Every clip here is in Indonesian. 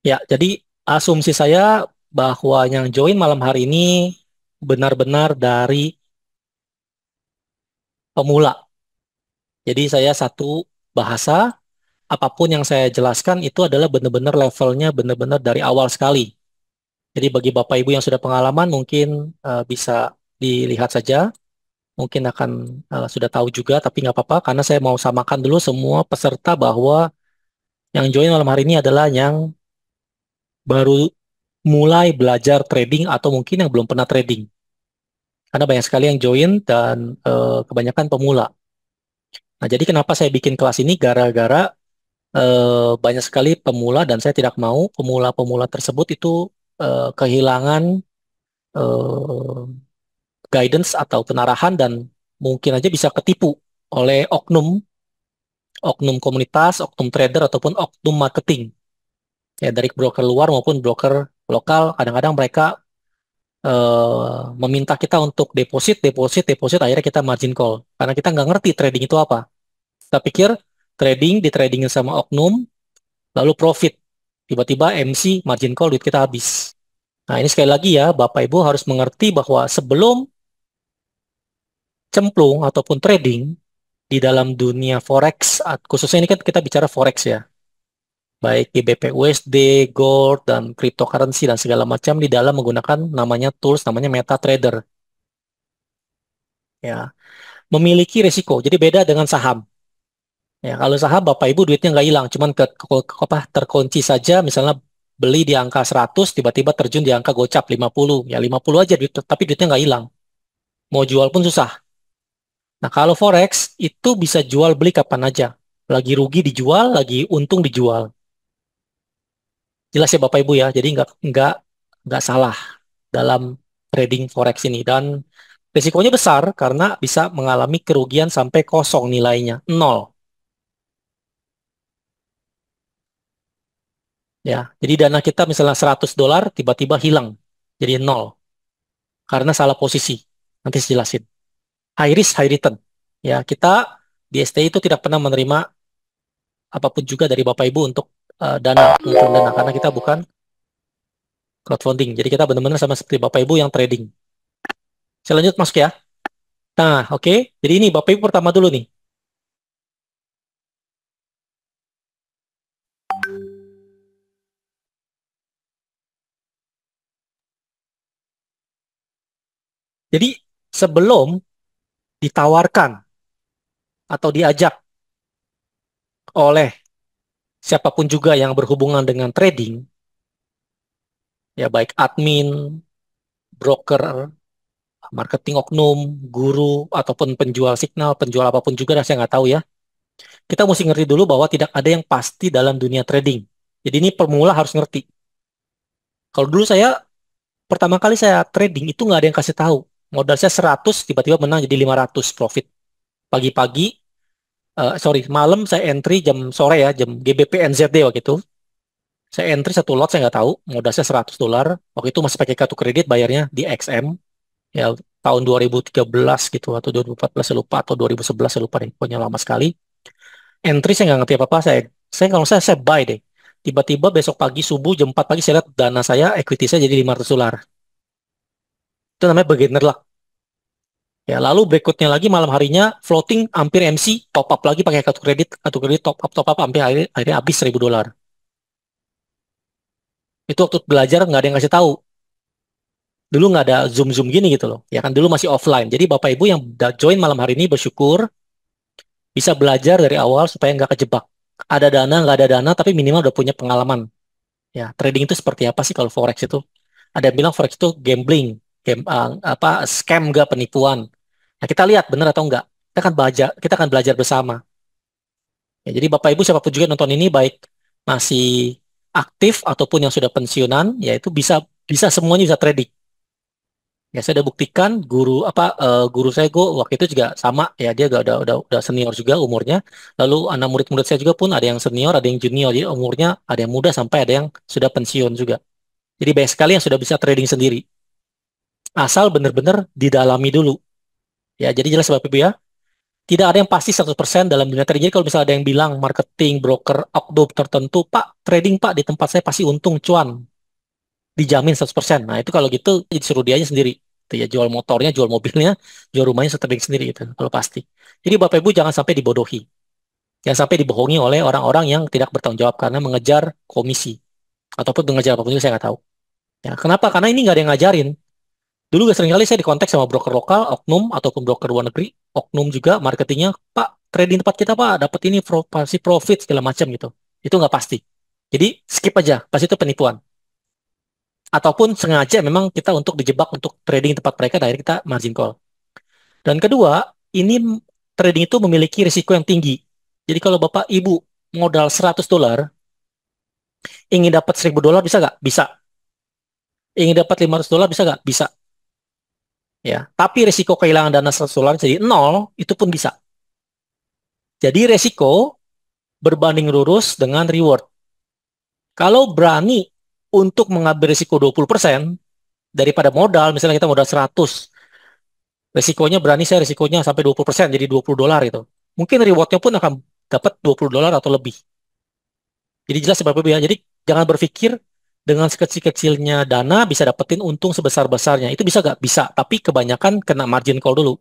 Ya, jadi asumsi saya bahwa yang join malam hari ini benar-benar dari pemula. Jadi saya satu bahasa, apapun yang saya jelaskan itu adalah benar-benar levelnya benar-benar dari awal sekali. Jadi bagi Bapak Ibu yang sudah pengalaman mungkin bisa dilihat saja, mungkin akan sudah tahu juga, tapi nggak apa-apa karena saya mau samakan dulu semua peserta bahwa yang join malam hari ini adalah yang baru mulai belajar trading atau mungkin yang belum pernah trading. Karena banyak sekali yang join dan kebanyakan pemula. Nah, jadi kenapa saya bikin kelas ini? Gara-gara banyak sekali pemula dan saya tidak mau pemula-pemula tersebut itu kehilangan eh, guidance atau penarahan dan mungkin aja bisa ketipu oleh oknum komunitas, oknum trader ataupun oknum marketing ya dari broker luar maupun broker lokal. Kadang-kadang mereka meminta kita untuk deposit, deposit, deposit, akhirnya kita margin call karena kita nggak ngerti trading itu apa. Kita pikir trading ditradingin sama oknum lalu profit. Tiba-tiba MC margin call duit kita habis. Nah, ini sekali lagi ya, Bapak Ibu harus mengerti bahwa sebelum cemplung ataupun trading di dalam dunia forex, khususnya ini kan kita bicara forex ya, baik di BPUSD, Gold, dan cryptocurrency dan segala macam di dalam menggunakan namanya tools namanya MetaTrader ya. Memiliki risiko. Jadi beda dengan saham. Ya, kalau saham Bapak Ibu duitnya nggak hilang, cuman apa terkunci saja misalnya beli di angka 100 tiba-tiba terjun di angka gocap 50. Ya 50 aja duit, tapi duitnya nggak hilang. Mau jual pun susah. Nah, kalau forex itu bisa jual beli kapan aja. Lagi rugi dijual, lagi untung dijual. Jelas ya Bapak Ibu ya. Jadi nggak salah dalam trading forex ini dan risikonya besar karena bisa mengalami kerugian sampai kosong nilainya, nol. Ya, jadi dana kita misalnya $100 tiba-tiba hilang jadi nol karena salah posisi. Nanti saya jelasin. High risk, high return. Ya, kita di STI itu tidak pernah menerima apapun juga dari Bapak Ibu untuk dana, pengukuran dana karena kita bukan crowdfunding. Jadi kita benar-benar sama seperti Bapak Ibu yang trading. Saya lanjut masuk ya. Nah, oke. Jadi ini Bapak Ibu pertama dulu nih. Jadi sebelum ditawarkan atau diajak oleh siapapun juga yang berhubungan dengan trading, ya baik admin, broker, marketing oknum, guru, ataupun penjual signal, penjual apapun juga, dah saya nggak tahu ya. Kita mesti ngerti dulu bahwa tidak ada yang pasti dalam dunia trading. Jadi ini pemula harus ngerti. Kalau dulu saya, pertama kali saya trading itu nggak ada yang kasih tahu. Modal saya 100, tiba-tiba menang jadi 500 profit. Pagi-pagi, sorry, malam saya entry jam sore ya, jam GBP NZD waktu itu. Saya entry satu lot, saya nggak tahu. Modal saya $100. Waktu itu masih pakai kartu kredit, bayarnya di XM. Ya, tahun 2013 gitu, atau 2014 saya lupa, atau 2011 saya lupa deh. Pokoknya lama sekali. Entry saya nggak ngerti apa-apa. Saya kalau saya buy deh. Tiba-tiba besok pagi, subuh, jam 4 pagi, saya lihat dana saya, equity saya jadi $500. Itu namanya beginner luck. Ya, lalu berikutnya lagi malam harinya floating hampir MC top up lagi pakai kartu kredit top up hampir akhirnya habis $1.000. Itu waktu belajar nggak ada yang kasih tahu. Dulu nggak ada zoom gini gitu loh. Ya kan dulu masih offline. Jadi Bapak Ibu yang udah join malam hari ini bersyukur bisa belajar dari awal supaya nggak kejebak. Ada dana nggak ada dana tapi minimal udah punya pengalaman. Ya trading itu seperti apa sih kalau forex itu? Ada yang bilang forex itu gambling, apa scam nggak penipuan. Nah kita lihat benar atau enggak. Kita akan belajar bersama. Ya, jadi Bapak Ibu siapapun juga yang nonton ini baik masih aktif ataupun yang sudah pensiunan, yaitu bisa bisa semuanya bisa trading. Ya saya udah buktikan guru saya gue waktu itu juga sama ya dia udah senior juga umurnya. Lalu anak murid-murid saya juga pun ada yang senior, ada yang junior. Jadi umurnya ada yang muda sampai ada yang sudah pensiun juga. Jadi banyak sekali yang sudah bisa trading sendiri. Asal benar-benar didalami dulu. Ya, jadi jelas Bapak Ibu ya. Tidak ada yang pasti 100% dalam dunia trading. Jadi kalau misalnya ada yang bilang marketing, broker, oknum tertentu, Pak, trading Pak di tempat saya pasti untung, cuan, dijamin 100%. Nah, itu kalau gitu disuruh dia aja sendiri. Itu ya, jual motornya, jual mobilnya, jual rumahnya trading sendiri itu kalau pasti. Jadi Bapak Ibu jangan sampai dibodohi. Jangan sampai dibohongi oleh orang-orang yang tidak bertanggung jawab karena mengejar komisi ataupun mengejar apapun itu saya nggak tahu. Ya, kenapa? Karena ini nggak ada yang ngajarin. Dulu gak seringkali saya dikontak sama broker lokal, oknum, ataupun broker luar negeri, oknum juga, marketingnya, Pak, trading tempat kita, Pak, dapat ini, pasti profit, segala macam gitu. Itu nggak pasti. Jadi, skip aja, pasti itu penipuan. Ataupun sengaja memang kita untuk dijebak untuk trading tempat mereka, dan akhirnya kita margin call. Dan kedua, ini trading itu memiliki risiko yang tinggi. Jadi kalau Bapak Ibu modal $100, ingin dapat $1.000 bisa nggak? Bisa. Ingin dapat $500 bisa nggak? Bisa. Ya, tapi risiko kehilangan dana $100 jadi nol, itu pun bisa. Jadi resiko berbanding lurus dengan reward. Kalau berani untuk mengambil risiko 20% daripada modal, misalnya kita modal 100, resikonya berani saya risikonya sampai 20%, jadi $20 itu. Mungkin rewardnya pun akan dapat $20 atau lebih. Jadi jelas ya Bapak Ibu ya. Jadi jangan berpikir dengan sekecil-kecilnya dana bisa dapetin untung sebesar-besarnya. Itu bisa nggak? Bisa. Tapi kebanyakan kena margin call dulu.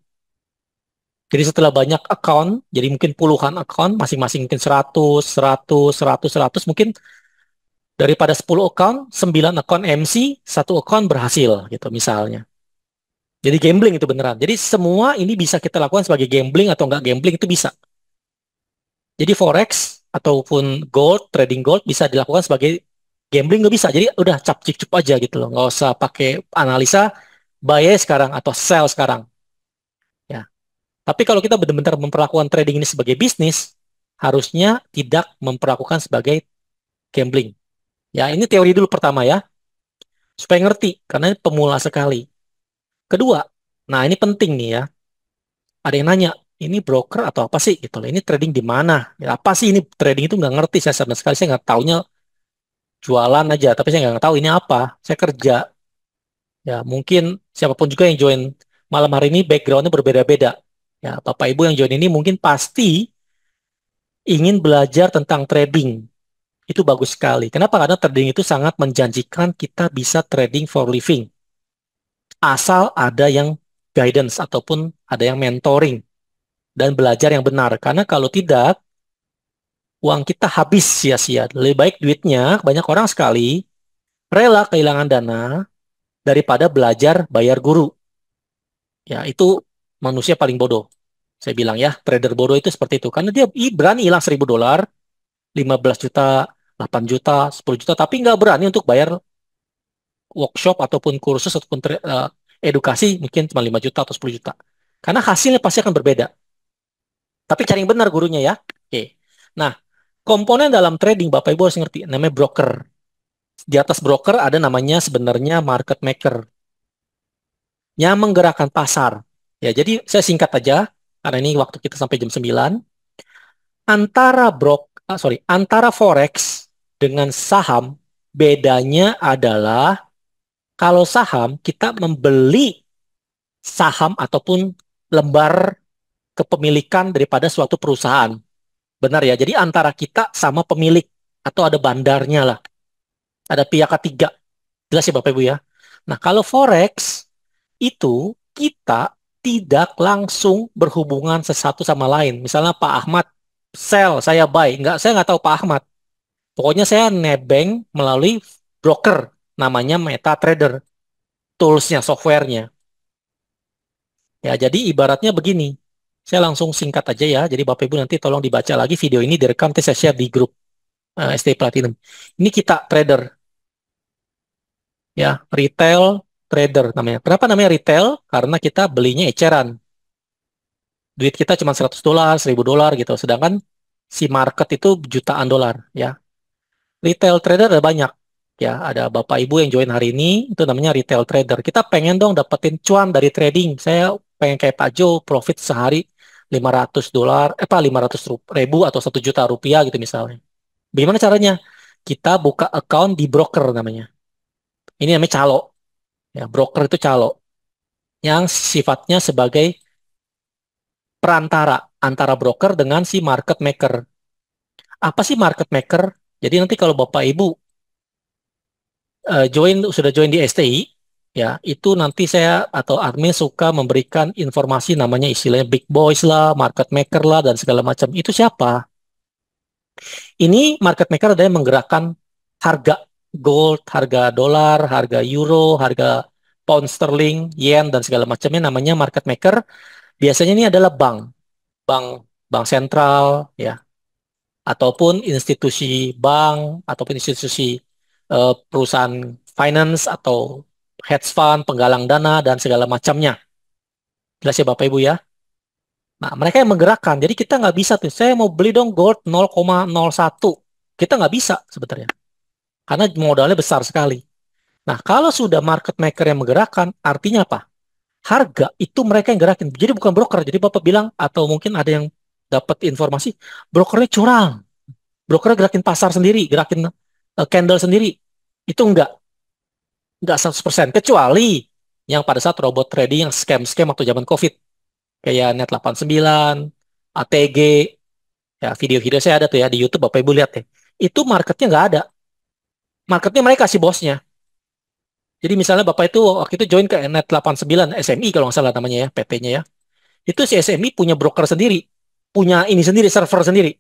Jadi setelah banyak account, jadi mungkin puluhan account, masing-masing mungkin 100, 100, 100, 100, mungkin daripada 10 account, 9 account MC, satu account berhasil gitu misalnya. Jadi gambling itu beneran. Jadi semua ini bisa kita lakukan sebagai gambling atau nggak gambling itu bisa. Jadi forex ataupun gold, trading gold bisa dilakukan sebagai gambling nggak bisa. Jadi udah cap cik cup aja gitu loh. Nggak usah pakai analisa buy sekarang atau sell sekarang. Ya. Tapi kalau kita benar-benar memperlakukan trading ini sebagai bisnis, harusnya tidak memperlakukan sebagai gambling. Ya, ini teori dulu pertama ya, supaya ngerti, karena ini pemula sekali. Kedua, nah ini penting nih ya, ada yang nanya, ini broker atau apa sih gitu loh, ini trading di mana? Ya, apa sih ini trading itu nggak ngerti saya sama sekali, saya nggak taunya jualan aja, tapi saya nggak tahu ini apa, saya kerja. Ya, mungkin siapapun juga yang join malam hari ini backgroundnya berbeda-beda. Ya, Bapak Ibu yang join ini mungkin pasti ingin belajar tentang trading. Itu bagus sekali. Kenapa? Karena trading itu sangat menjanjikan kita bisa trading for living. Asal ada yang guidance ataupun ada yang mentoring dan belajar yang benar. Karena kalau tidak, uang kita habis sia-sia. Lebih baik duitnya, banyak orang sekali rela kehilangan dana daripada belajar bayar guru. Ya, itu manusia paling bodoh. Saya bilang ya, trader bodoh itu seperti itu. Karena dia berani hilang $1.000, 15 juta, 8 juta, 10 juta, tapi nggak berani untuk bayar workshop ataupun kursus ataupun edukasi mungkin cuma 5 juta atau 10 juta. Karena hasilnya pasti akan berbeda. Tapi cari yang benar gurunya ya. Oke. Nah, komponen dalam trading Bapak Ibu harus ngerti namanya broker. Di atas broker ada namanya sebenarnya market maker yang menggerakkan pasar. Ya, jadi saya singkat aja karena ini waktu kita sampai jam 9. Antara forex dengan saham bedanya adalah kalau saham kita membeli saham ataupun lembar kepemilikan daripada suatu perusahaan. Benar ya? Jadi antara kita sama pemilik atau ada bandarnya lah. Ada pihak ketiga. Jelas ya Bapak Ibu ya? Nah, kalau forex itu kita tidak langsung berhubungan sesatu sama lain. Misalnya Pak Ahmad sell, saya buy. Saya nggak tahu Pak Ahmad. Pokoknya saya nebeng melalui broker. Namanya MetaTrader. Toolsnya, softwarenya. Ya, jadi ibaratnya begini. Saya langsung singkat aja ya. Jadi Bapak Ibu nanti tolong dibaca lagi video ini direkam nanti saya share di grup ST Platinum. Ini kita trader ya, retail trader namanya. Kenapa namanya retail? Karena kita belinya eceran. Duit kita cuma $100, $1.000 gitu. Sedangkan si market itu jutaan dolar ya. Retail trader ada banyak. Ya, ada Bapak Ibu yang join hari ini, itu namanya retail trader. Kita pengen dong dapetin cuan dari trading. Saya pengen kayak Pak Jo, profit sehari $500, 500 ribu atau 1 juta rupiah gitu misalnya. Bagaimana caranya? Kita buka account di broker namanya. Ini namanya calo. Ya, broker itu calo. Yang sifatnya sebagai perantara. antara broker dengan si market maker. Apa sih market maker? Jadi nanti kalau Bapak Ibu sudah join di STI, ya itu nanti saya atau admin suka memberikan informasi namanya istilahnya big boys lah, market maker lah dan segala macam. Itu siapa? Ini market maker ada yang menggerakkan harga gold, harga dolar, harga euro, harga pound sterling, yen dan segala macamnya namanya market maker. Biasanya ini adalah bank, bank sentral, ya, ataupun institusi bank, ataupun institusi perusahaan finance atau hedge fund, penggalang dana dan segala macamnya. Jelas ya Bapak Ibu ya. Nah, mereka yang menggerakkan. Jadi kita nggak bisa tuh, saya mau beli dong gold 0,01. Kita nggak bisa sebenarnya. Karena modalnya besar sekali. Nah, kalau sudah market maker yang menggerakkan, artinya apa? Harga itu mereka yang gerakin. Jadi bukan broker. Jadi Bapak bilang, atau mungkin ada yang dapat informasi, brokernya curang. Brokernya gerakin pasar sendiri, gerakin candle sendiri. Itu enggak 100%. Kecuali yang pada saat robot trading yang scam-scam waktu zaman COVID. Kayak Net89, ATG, ya video-video saya ada tuh ya di YouTube, Bapak Ibu lihat ya. Itu marketnya nggak ada. Marketnya mereka kasih bosnya. Jadi misalnya Bapak itu waktu itu join ke Net89 SMI kalau nggak salah namanya ya, PT-nya ya. Itu si SMI punya broker sendiri, punya ini sendiri, server sendiri.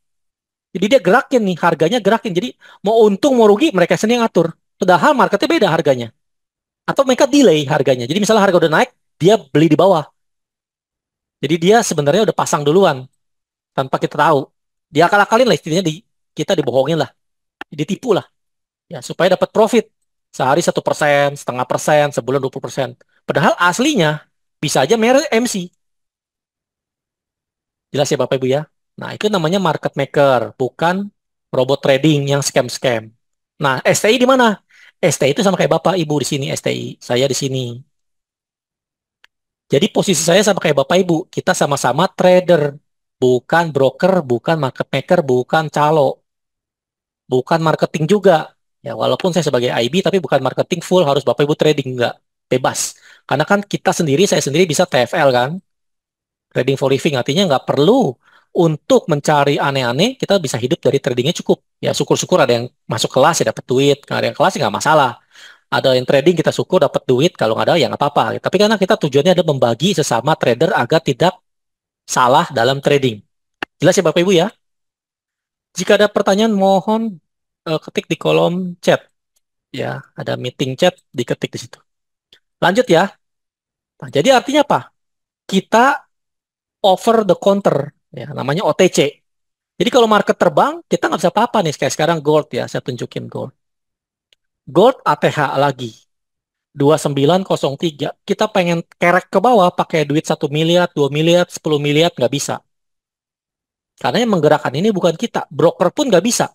Jadi dia gerakin nih, harganya gerakin. Jadi mau untung mau rugi mereka sendiri yang ngatur. Padahal marketnya beda harganya. Atau mereka delay harganya. Jadi misalnya harga udah naik, dia beli di bawah. Jadi dia sebenarnya udah pasang duluan tanpa kita tahu. Dia akal-akalin lah istilahnya kita dibohongin lah, ditipu lah. Ya supaya dapat profit. Sehari 1%, setengah persen, sebulan 20%. Padahal aslinya bisa aja merek MC. Jelas ya Bapak Ibu ya. Nah, itu namanya market maker, bukan robot trading yang scam-scam. Nah, STI di mana? STI itu sama kayak Bapak Ibu di sini STI, saya di sini. Jadi posisi saya sama kayak Bapak Ibu, kita sama-sama trader, bukan broker, bukan market maker, bukan calo, bukan marketing juga. Ya, walaupun saya sebagai IB tapi bukan marketing full harus Bapak Ibu trading enggak, bebas. Karena kan kita sendiri, saya sendiri bisa TFL kan, trading for living artinya nggak perlu untuk mencari aneh-aneh, kita bisa hidup dari tradingnya cukup. Ya syukur-syukur ada yang masuk kelas ya dapat duit, nggak ada yang kelas ya nggak masalah. Ada yang trading kita syukur dapat duit, kalau nggak ada ya nggak apa-apa. Tapi karena kita tujuannya ada membagi sesama trader agar tidak salah dalam trading. Jelas ya Bapak Ibu ya? Jika ada pertanyaan mohon ketik di kolom chat. Ya, ada meeting chat diketik di situ. Lanjut ya. Nah, jadi artinya apa? Kita over the counter, ya namanya OTC. Jadi kalau market terbang, kita nggak bisa apa-apa nih. Kayak sekarang gold ya, saya tunjukin gold. Gold ATH lagi. 2903. Kita pengen kerek ke bawah pakai duit 1 miliar, 2 miliar, 10 miliar, nggak bisa. Karena yang menggerakkan ini bukan kita. Broker pun nggak bisa.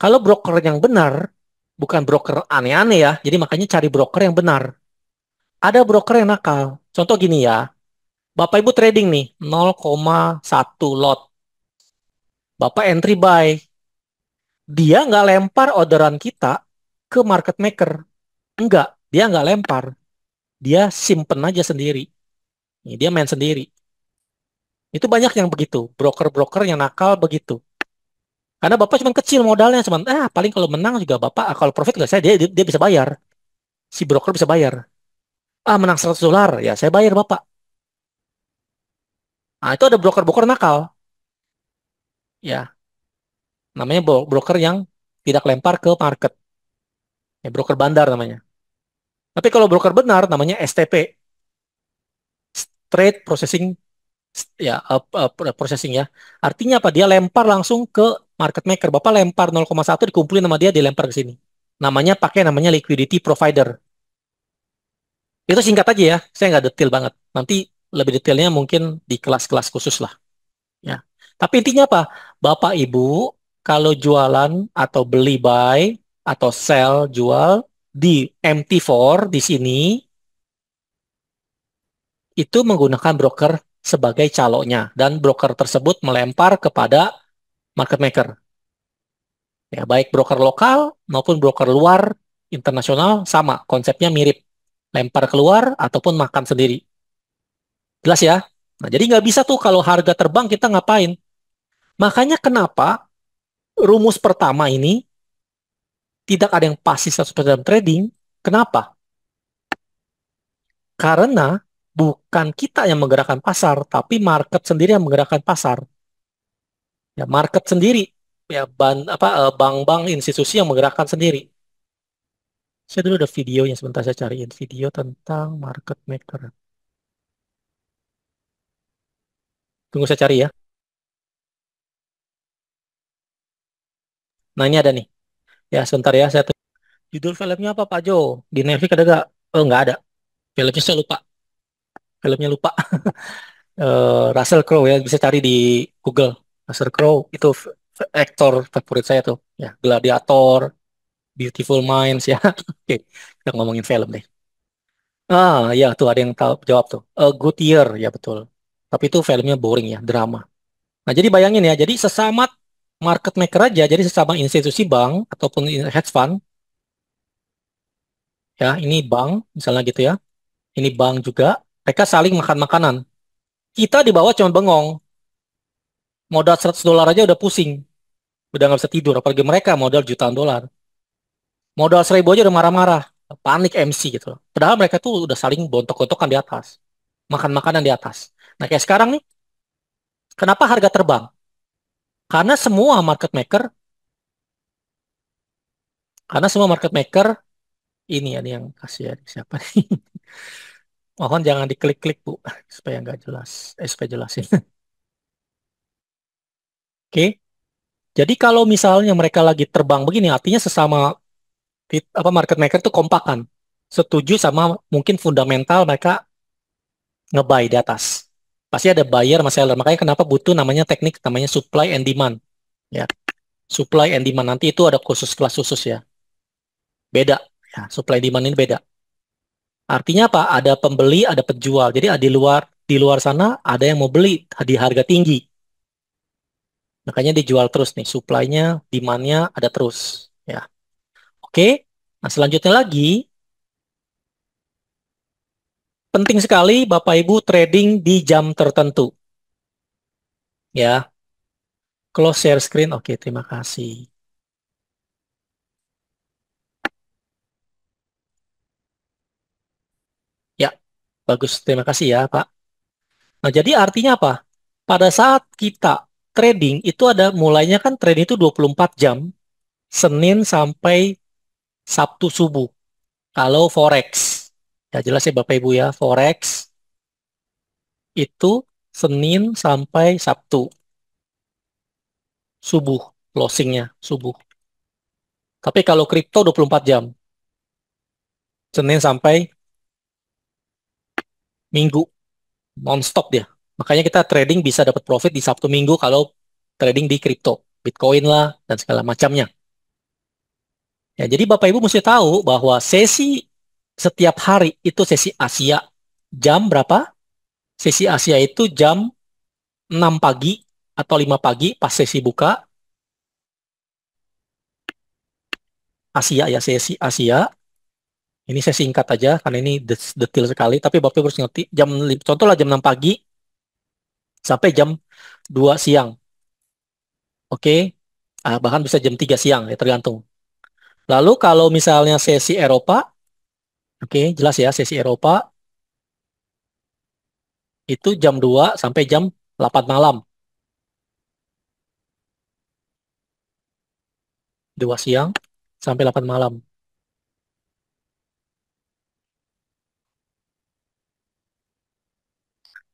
Kalau broker yang benar, bukan broker aneh-aneh ya. Jadi makanya cari broker yang benar. Ada broker yang nakal. Contoh gini ya. Bapak Ibu trading nih, 0,1 lot. Bapak entry buy. Dia nggak lempar orderan kita ke market maker. Enggak, dia nggak lempar. Dia simpen aja sendiri. Nih, dia main sendiri. Itu banyak yang begitu. Broker-broker yang nakal begitu. Karena Bapak cuma kecil modalnya. Cuma, paling kalau menang juga Bapak, kalau profit nggak saya, dia bisa bayar. Si broker bisa bayar. Menang $100. Ya, saya bayar Bapak. Nah, itu ada broker-broker nakal. Ya, namanya broker yang tidak lempar ke market. Ya, broker bandar namanya. Tapi kalau broker benar, namanya STP. Trade Processing ya processing ya. Artinya apa? Dia lempar langsung ke market maker. Bapak lempar 0,1 dikumpulin sama dia dilempar ke sini. Namanya liquidity provider. Itu singkat aja ya. Saya nggak detail banget. Nanti lebih detailnya mungkin di kelas-kelas khusus lah ya. Tapi intinya apa? Bapak Ibu kalau jualan atau beli buy atau sell jual di MT4 di sini itu menggunakan broker sebagai calonya dan broker tersebut melempar kepada market maker. Ya, baik broker lokal maupun broker luar internasional sama, konsepnya mirip. Lempar keluar ataupun makan sendiri. Jelas ya? Nah, jadi nggak bisa tuh kalau harga terbang kita ngapain. Makanya kenapa rumus pertama ini tidak ada yang pasti 100% dalam trading. Kenapa? Karena bukan kita yang menggerakkan pasar, tapi market sendiri yang menggerakkan pasar. Ya, market sendiri, ya bank-bank institusi yang menggerakkan sendiri. Saya dulu ada videonya, sebentar saya cariin video tentang market maker. Tunggu saya cari ya. Nah, ini ada nih. Ya, sebentar ya. Judul filmnya apa, Pak Jo? Di Netflix ada gak? Oh, nggak ada. Filmnya saya lupa. Filmnya lupa. Russell Crowe ya, bisa cari di Google. Russell Crowe itu aktor favorit saya tuh. Ya, Gladiator, Beautiful Minds ya. Oke, kita ngomongin film deh. Ah, ya tuh ada yang tahu jawab tuh. A Good Year, ya betul. Tapi itu filmnya boring ya, drama. Nah, jadi bayangin ya, jadi sesama market maker aja, jadi sesama institusi bank ataupun hedge fund, ya ini bank, misalnya gitu ya, ini bank juga, mereka saling makan makanan. Kita di bawah cuma bengong, modal $100 aja udah pusing, udah nggak bisa tidur, apalagi mereka modal jutaan dolar. Modal 1.000 aja udah marah-marah, panik MC gitu loh. Padahal mereka tuh udah saling bontok-bontokan di atas, makan makanan di atas. Nah kayak sekarang nih, kenapa harga terbang? Karena semua market maker, karena semua market maker ini ya nih yang kasih ya siapa nih? Mohon jangan diklik-klik Bu, supaya nggak jelas. Supaya jelasin. Oke, jadi kalau misalnya mereka lagi terbang begini, artinya sesama market maker itu kompakan, setuju sama mungkin fundamental mereka nge-buy di atas. Pasti ada buyer sama seller. Makanya kenapa butuh namanya teknik namanya supply and demand. Ya, supply and demand nanti itu ada khusus kelas khusus ya. Beda. Ya, supply demand ini beda. Artinya apa? Ada pembeli, ada penjual. Jadi di luar sana ada yang mau beli di harga tinggi. Makanya dijual terus nih, supply-nya, demand-nya ada terus. Ya, oke. Nah, selanjutnya lagi, penting sekali Bapak Ibu trading di jam tertentu. Ya, close share screen. Oke, terima kasih. Ya, bagus. Terima kasih ya, Pak. Nah, jadi artinya apa? Pada saat kita trading, itu ada mulainya kan trading itu 24 jam, Senin sampai Sabtu subuh. Kalau Forex, ya jelas ya Bapak Ibu ya, Forex itu Senin sampai Sabtu subuh, closingnya subuh. Tapi kalau kripto 24 jam, Senin sampai Minggu, non-stop dia. Makanya kita trading bisa dapat profit di Sabtu Minggu kalau trading di kripto, Bitcoin lah, dan segala macamnya. Ya, jadi Bapak Ibu mesti tahu bahwa sesi setiap hari itu sesi Asia jam berapa? Sesi Asia itu jam 6 pagi atau 5 pagi pas sesi buka. Asia ya, sesi Asia. Ini saya singkat aja karena ini detail sekali. Tapi Bapak Ibu harus ngerti. Contohlah jam 6 pagi sampai jam 2 siang. Oke. Bahkan bisa jam 3 siang ya tergantung. Lalu kalau misalnya sesi Eropa, oke, jelas ya sesi Eropa itu jam 2 sampai jam 8 malam. 2 siang sampai 8 malam.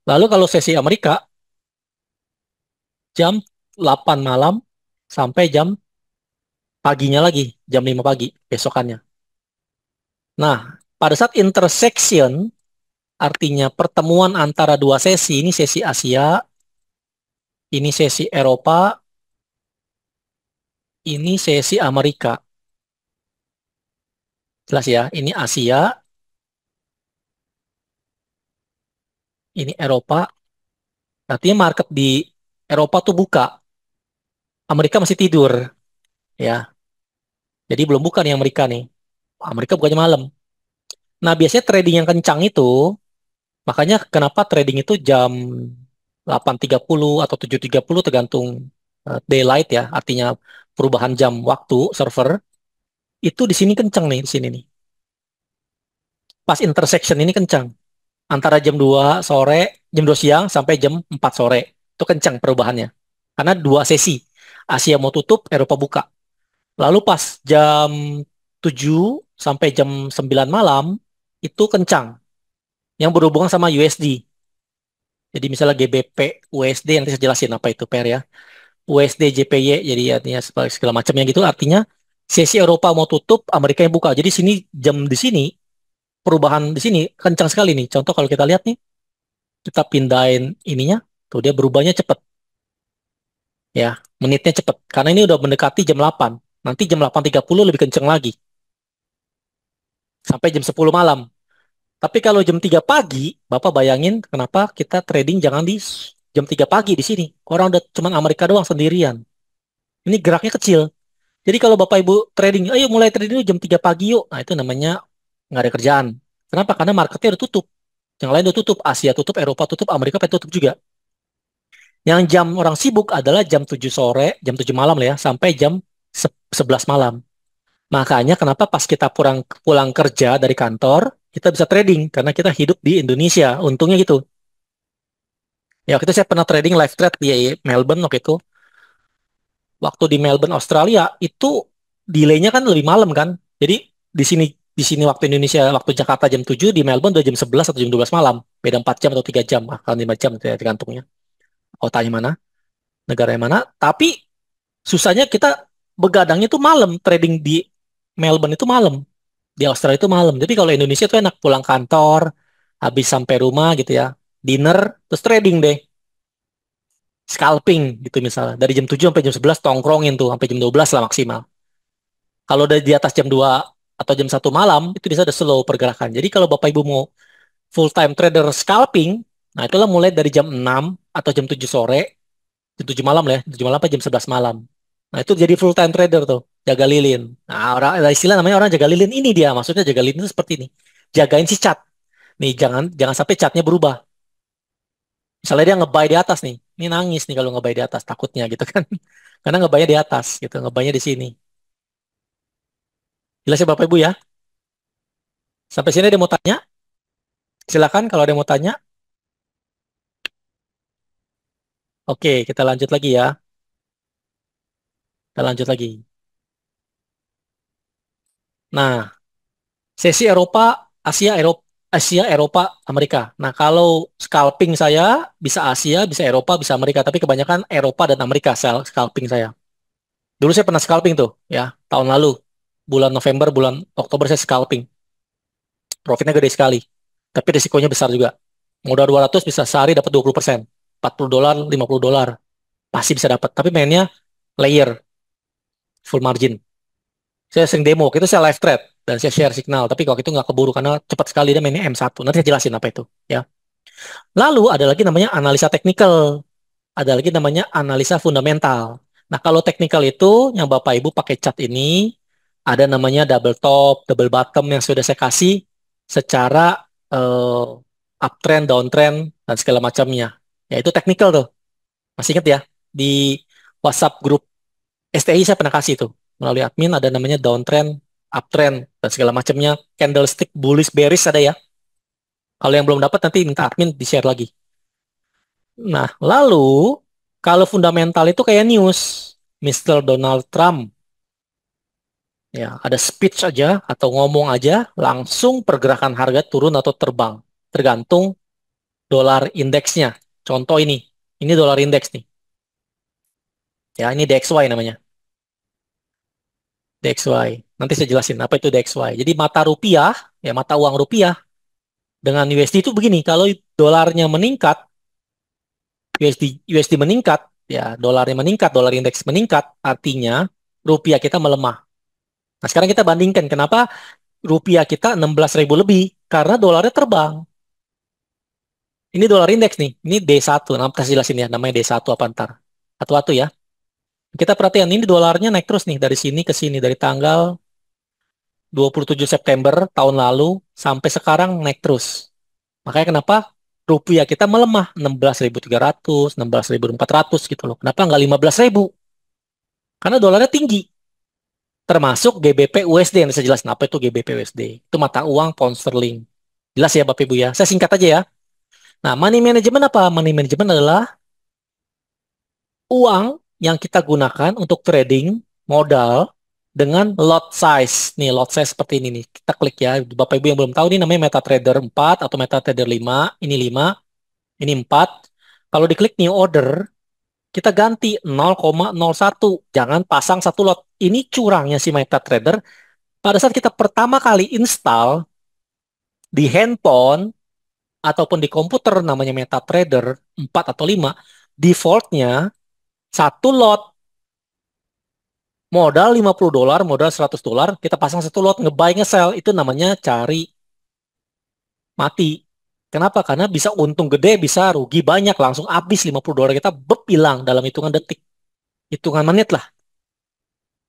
Lalu kalau sesi Amerika jam 8 malam sampai jam paginya lagi, jam 5 pagi besokannya. Nah, pada saat intersection, artinya pertemuan antara dua sesi, ini sesi Asia, ini sesi Eropa, ini sesi Amerika. Jelas ya, ini Asia, ini Eropa. Artinya market di Eropa tuh buka, Amerika masih tidur, ya. Jadi belum buka nih Amerika nih. Amerika bukannya malam. Nah, biasanya trading yang kencang itu Makanya kenapa trading itu jam 8.30 atau 7.30 tergantung daylight ya, artinya perubahan jam waktu server, itu di sini kenceng nih, di sini nih. Pas intersection ini kencang. Antara jam 2 sore, jam 2 siang sampai jam 4 sore. Itu kencang perubahannya. Karena dua sesi. Asia mau tutup, Eropa buka. Lalu pas jam 7 sampai jam 9 malam, itu kencang. Yang berhubungan sama USD. Jadi misalnya GBP, USD, nanti saya jelasin apa itu pair ya. USD, JPY, jadi artinya segala macamnya gitu. Artinya sesi Eropa mau tutup, Amerika yang buka. Jadi sini jam di sini, perubahan di sini kencang sekali nih. Contoh kalau kita lihat nih, kita pindahin ininya, tuh dia berubahnya cepet ya, menitnya cepet. Karena ini udah mendekati jam 8. Nanti jam 8.30 lebih kenceng lagi, sampai jam 10 malam. Tapi kalau jam 3 pagi, Bapak bayangin kenapa kita trading jangan di jam 3 pagi di sini. Orang udah cuman Amerika doang sendirian. Ini geraknya kecil. Jadi kalau Bapak Ibu trading, ayo mulai trading dulu jam 3 pagi yuk. Nah itu namanya nggak ada kerjaan. Kenapa? Karena marketnya udah tutup. Yang lain udah tutup. Asia tutup, Eropa tutup, Amerika tutup juga. Yang jam orang sibuk adalah jam 7 sore, jam 7 malam lah ya, sampai jam 11 malam. Makanya kenapa pas kita pulang, pulang kerja dari kantor, kita bisa trading. Karena kita hidup di Indonesia. Untungnya gitu. Ya waktu itu saya pernah trading live trade di Melbourne waktu itu. Waktu di Melbourne, Australia, itu delay-nya kan lebih malam kan. Jadi di sini waktu Indonesia, waktu Jakarta jam 7, di Melbourne udah jam 11 atau jam 12 malam. Beda 4 jam atau 3 jam. Ah, kalau 5 jam ya, tergantungnya. Kotanya mana, negara yang mana. Tapi susahnya kita begadangnya itu malam. Trading di Melbourne itu malam. Di Australia itu malam. Jadi kalau Indonesia tuh enak pulang kantor, habis sampai rumah gitu ya. Dinner, terus trading deh. Scalping gitu misalnya. Dari jam 7 sampai jam 11 tongkrongin tuh. Sampai jam 12 lah maksimal. Kalau udah di atas jam 2 atau jam 1 malam, itu bisa udah slow pergerakan. Jadi kalau Bapak Ibu mau full time trader scalping, nah itulah mulai dari jam 6 atau jam 7 sore, jam 7 malam lah ya, 7 malam apa jam 11 malam. Nah itu jadi full time trader tuh, jaga lilin. Nah orang ada istilah namanya orang jaga lilin ini dia, maksudnya jaga lilin itu seperti ini. Jagain si cat. Nih jangan jangan sampai catnya berubah. Misalnya dia ngebay di atas nih, ini nangis nih kalau ngebay di atas takutnya gitu kan. Karena ngebaynya di atas gitu, ngebaynya di sini. Jelas ya Bapak Ibu ya? Sampai sini ada mau tanya? Silakan kalau ada yang mau tanya. Oke, kita lanjut lagi ya. Kita lanjut lagi. Nah, sesi Eropa, Asia, Eropa, Amerika. Nah, kalau scalping saya bisa Asia, bisa Eropa, bisa Amerika. Tapi kebanyakan Eropa dan Amerika scalping saya. Dulu saya pernah scalping tuh, ya, tahun lalu. Bulan November, bulan Oktober saya scalping. Profitnya gede sekali. Tapi risikonya besar juga. Modal 200 bisa sehari dapat 20%. $40, $50. Pasti bisa dapat. Tapi mainnya layer, full margin. Saya sering demo, waktu itu saya live trade dan saya share signal. Tapi kalau itu nggak keburu karena cepat sekali dia mainnya M1. Nanti saya jelasin apa itu. Ya. Lalu ada lagi namanya analisa teknikal, ada lagi namanya analisa fundamental. Nah kalau teknikal itu yang Bapak Ibu pakai chart ini ada namanya double top, double bottom yang sudah saya kasih secara uptrend, downtrend dan segala macamnya. Ya itu teknikal tuh. Masih ingat ya di WhatsApp grup STI saya pernah kasih tuh melalui admin ada namanya downtrend, uptrend dan segala macamnya, candlestick, bullish, bearish ada ya. Kalau yang belum dapat nanti minta admin di-share lagi. Nah, lalu kalau fundamental itu kayak news, Mr. Donald Trump ya ada speech aja atau ngomong aja langsung pergerakan harga turun atau terbang, tergantung dolar indeksnya. Contoh ini dolar indeks nih. Ya, ini DXY namanya. DXY. Nanti saya jelasin apa itu DXY. Jadi mata rupiah, ya mata uang rupiah dengan USD itu begini, kalau dolarnya meningkat, USD meningkat, ya dolarnya meningkat, dolar indeks meningkat, artinya rupiah kita melemah. Nah, sekarang kita bandingkan kenapa rupiah kita 16.000 lebih karena dolarnya terbang. Ini dolar indeks nih, ini D1, nanti saya jelasin ya, namanya D1 apa ntar. Satu-satu ya. Kita perhatian ini dolarnya naik terus nih dari sini ke sini dari tanggal 27 September tahun lalu sampai sekarang naik terus. Makanya kenapa rupiah kita melemah 16.300, 16.400 gitu loh. Kenapa nggak 15.000? Karena dolarnya tinggi. Termasuk GBP USD yang saya jelaskan apa itu GBP USD. Itu mata uang pound sterling. Jelas ya Bapak Ibu ya. Saya singkat aja ya. Nah, money management apa? Money management adalah uang yang kita gunakan untuk trading modal dengan lot size. Nih, lot size seperti ini nih. Kita klik ya. Bapak Ibu yang belum tahu, ini namanya MetaTrader 4 atau MetaTrader 5. Ini 5, ini 4. Kalau diklik new order, kita ganti 0,01. Jangan pasang satu lot. Ini curangnya si MetaTrader. Pada saat kita pertama kali install di handphone ataupun di komputer namanya MetaTrader 4 atau 5, defaultnya satu lot modal $50, modal $100, kita pasang satu lot, nge-buy, nge-sell, itu namanya cari mati. Kenapa? Karena bisa untung gede, bisa rugi banyak, langsung habis $50 kita bep hilang dalam hitungan detik. Hitungan menit lah.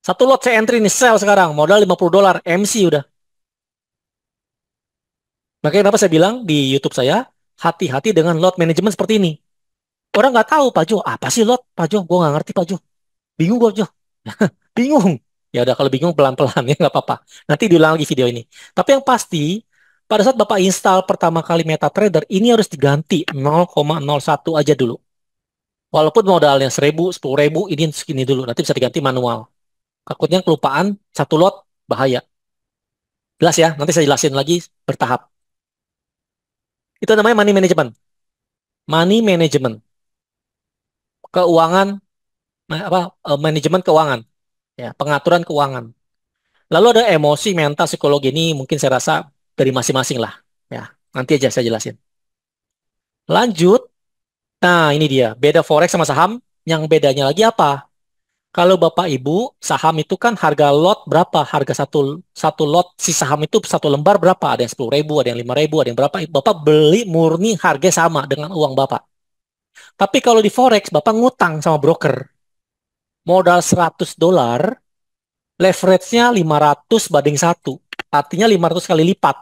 Satu lot saya entry nih, sell sekarang, modal $50, MC udah. Makanya kenapa saya bilang di YouTube saya, hati-hati dengan lot management seperti ini. Orang nggak tahu, Pak Jo, apa sih lot? Pak Jo, gue nggak ngerti, Pak Jo. Bingung gue, Jo. Bingung. Ya udah kalau bingung pelan-pelan ya nggak apa-apa. Nanti diulang lagi video ini. Tapi yang pasti pada saat Bapak install pertama kali MetaTrader ini harus diganti 0,01 aja dulu. Walaupun modalnya 1.000, 10.000 ini segini dulu. Nanti bisa diganti manual. Takutnya kelupaan satu lot bahaya. Jelas ya? Nanti saya jelasin lagi bertahap. Itu namanya money management. Money management. Keuangan manajemen keuangan. Ya, pengaturan keuangan. Lalu ada emosi, mental, psikologi ini mungkin saya rasa dari masing-masing lah. Ya, nanti aja saya jelasin. Lanjut. Nah, ini dia. Beda forex sama saham. Yang bedanya lagi apa? Kalau Bapak Ibu, saham itu kan harga lot berapa? Harga satu lot si saham itu satu lembar berapa? Ada yang 10.000, ada yang 5.000, ada yang berapa? Bapak beli murni harga sama dengan uang Bapak. Tapi kalau di forex, Bapak ngutang sama broker. Modal $100, leverage-nya 500 banding 1. Artinya 500 kali lipat.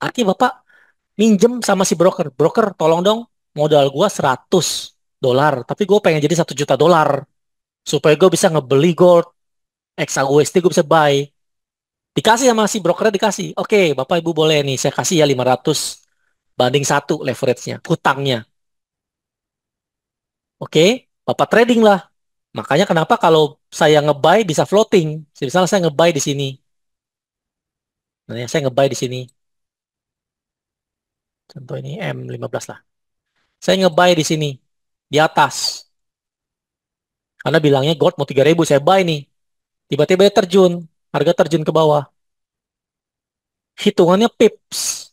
Artinya Bapak minjem sama si broker. Broker, tolong dong, modal gua $100. Tapi gue pengen jadi $1 juta. Supaya gue bisa ngebeli gold. XAUSD gue bisa buy. Dikasih sama si brokernya dikasih. Oke, Bapak Ibu boleh nih, saya kasih ya 500 banding 1 leverage-nya. Hutangnya. Oke, Bapak trading lah. Makanya kenapa kalau saya ngebuy bisa floating. Misalnya saya ngebuy di sini. Nah, ya, saya ngebuy di sini. Contoh ini M15 lah. Saya nge-buy di sini, di atas. Karena bilangnya gold mau 3.000, saya buy nih. Tiba-tiba dia terjun, harga terjun ke bawah. Hitungannya pips.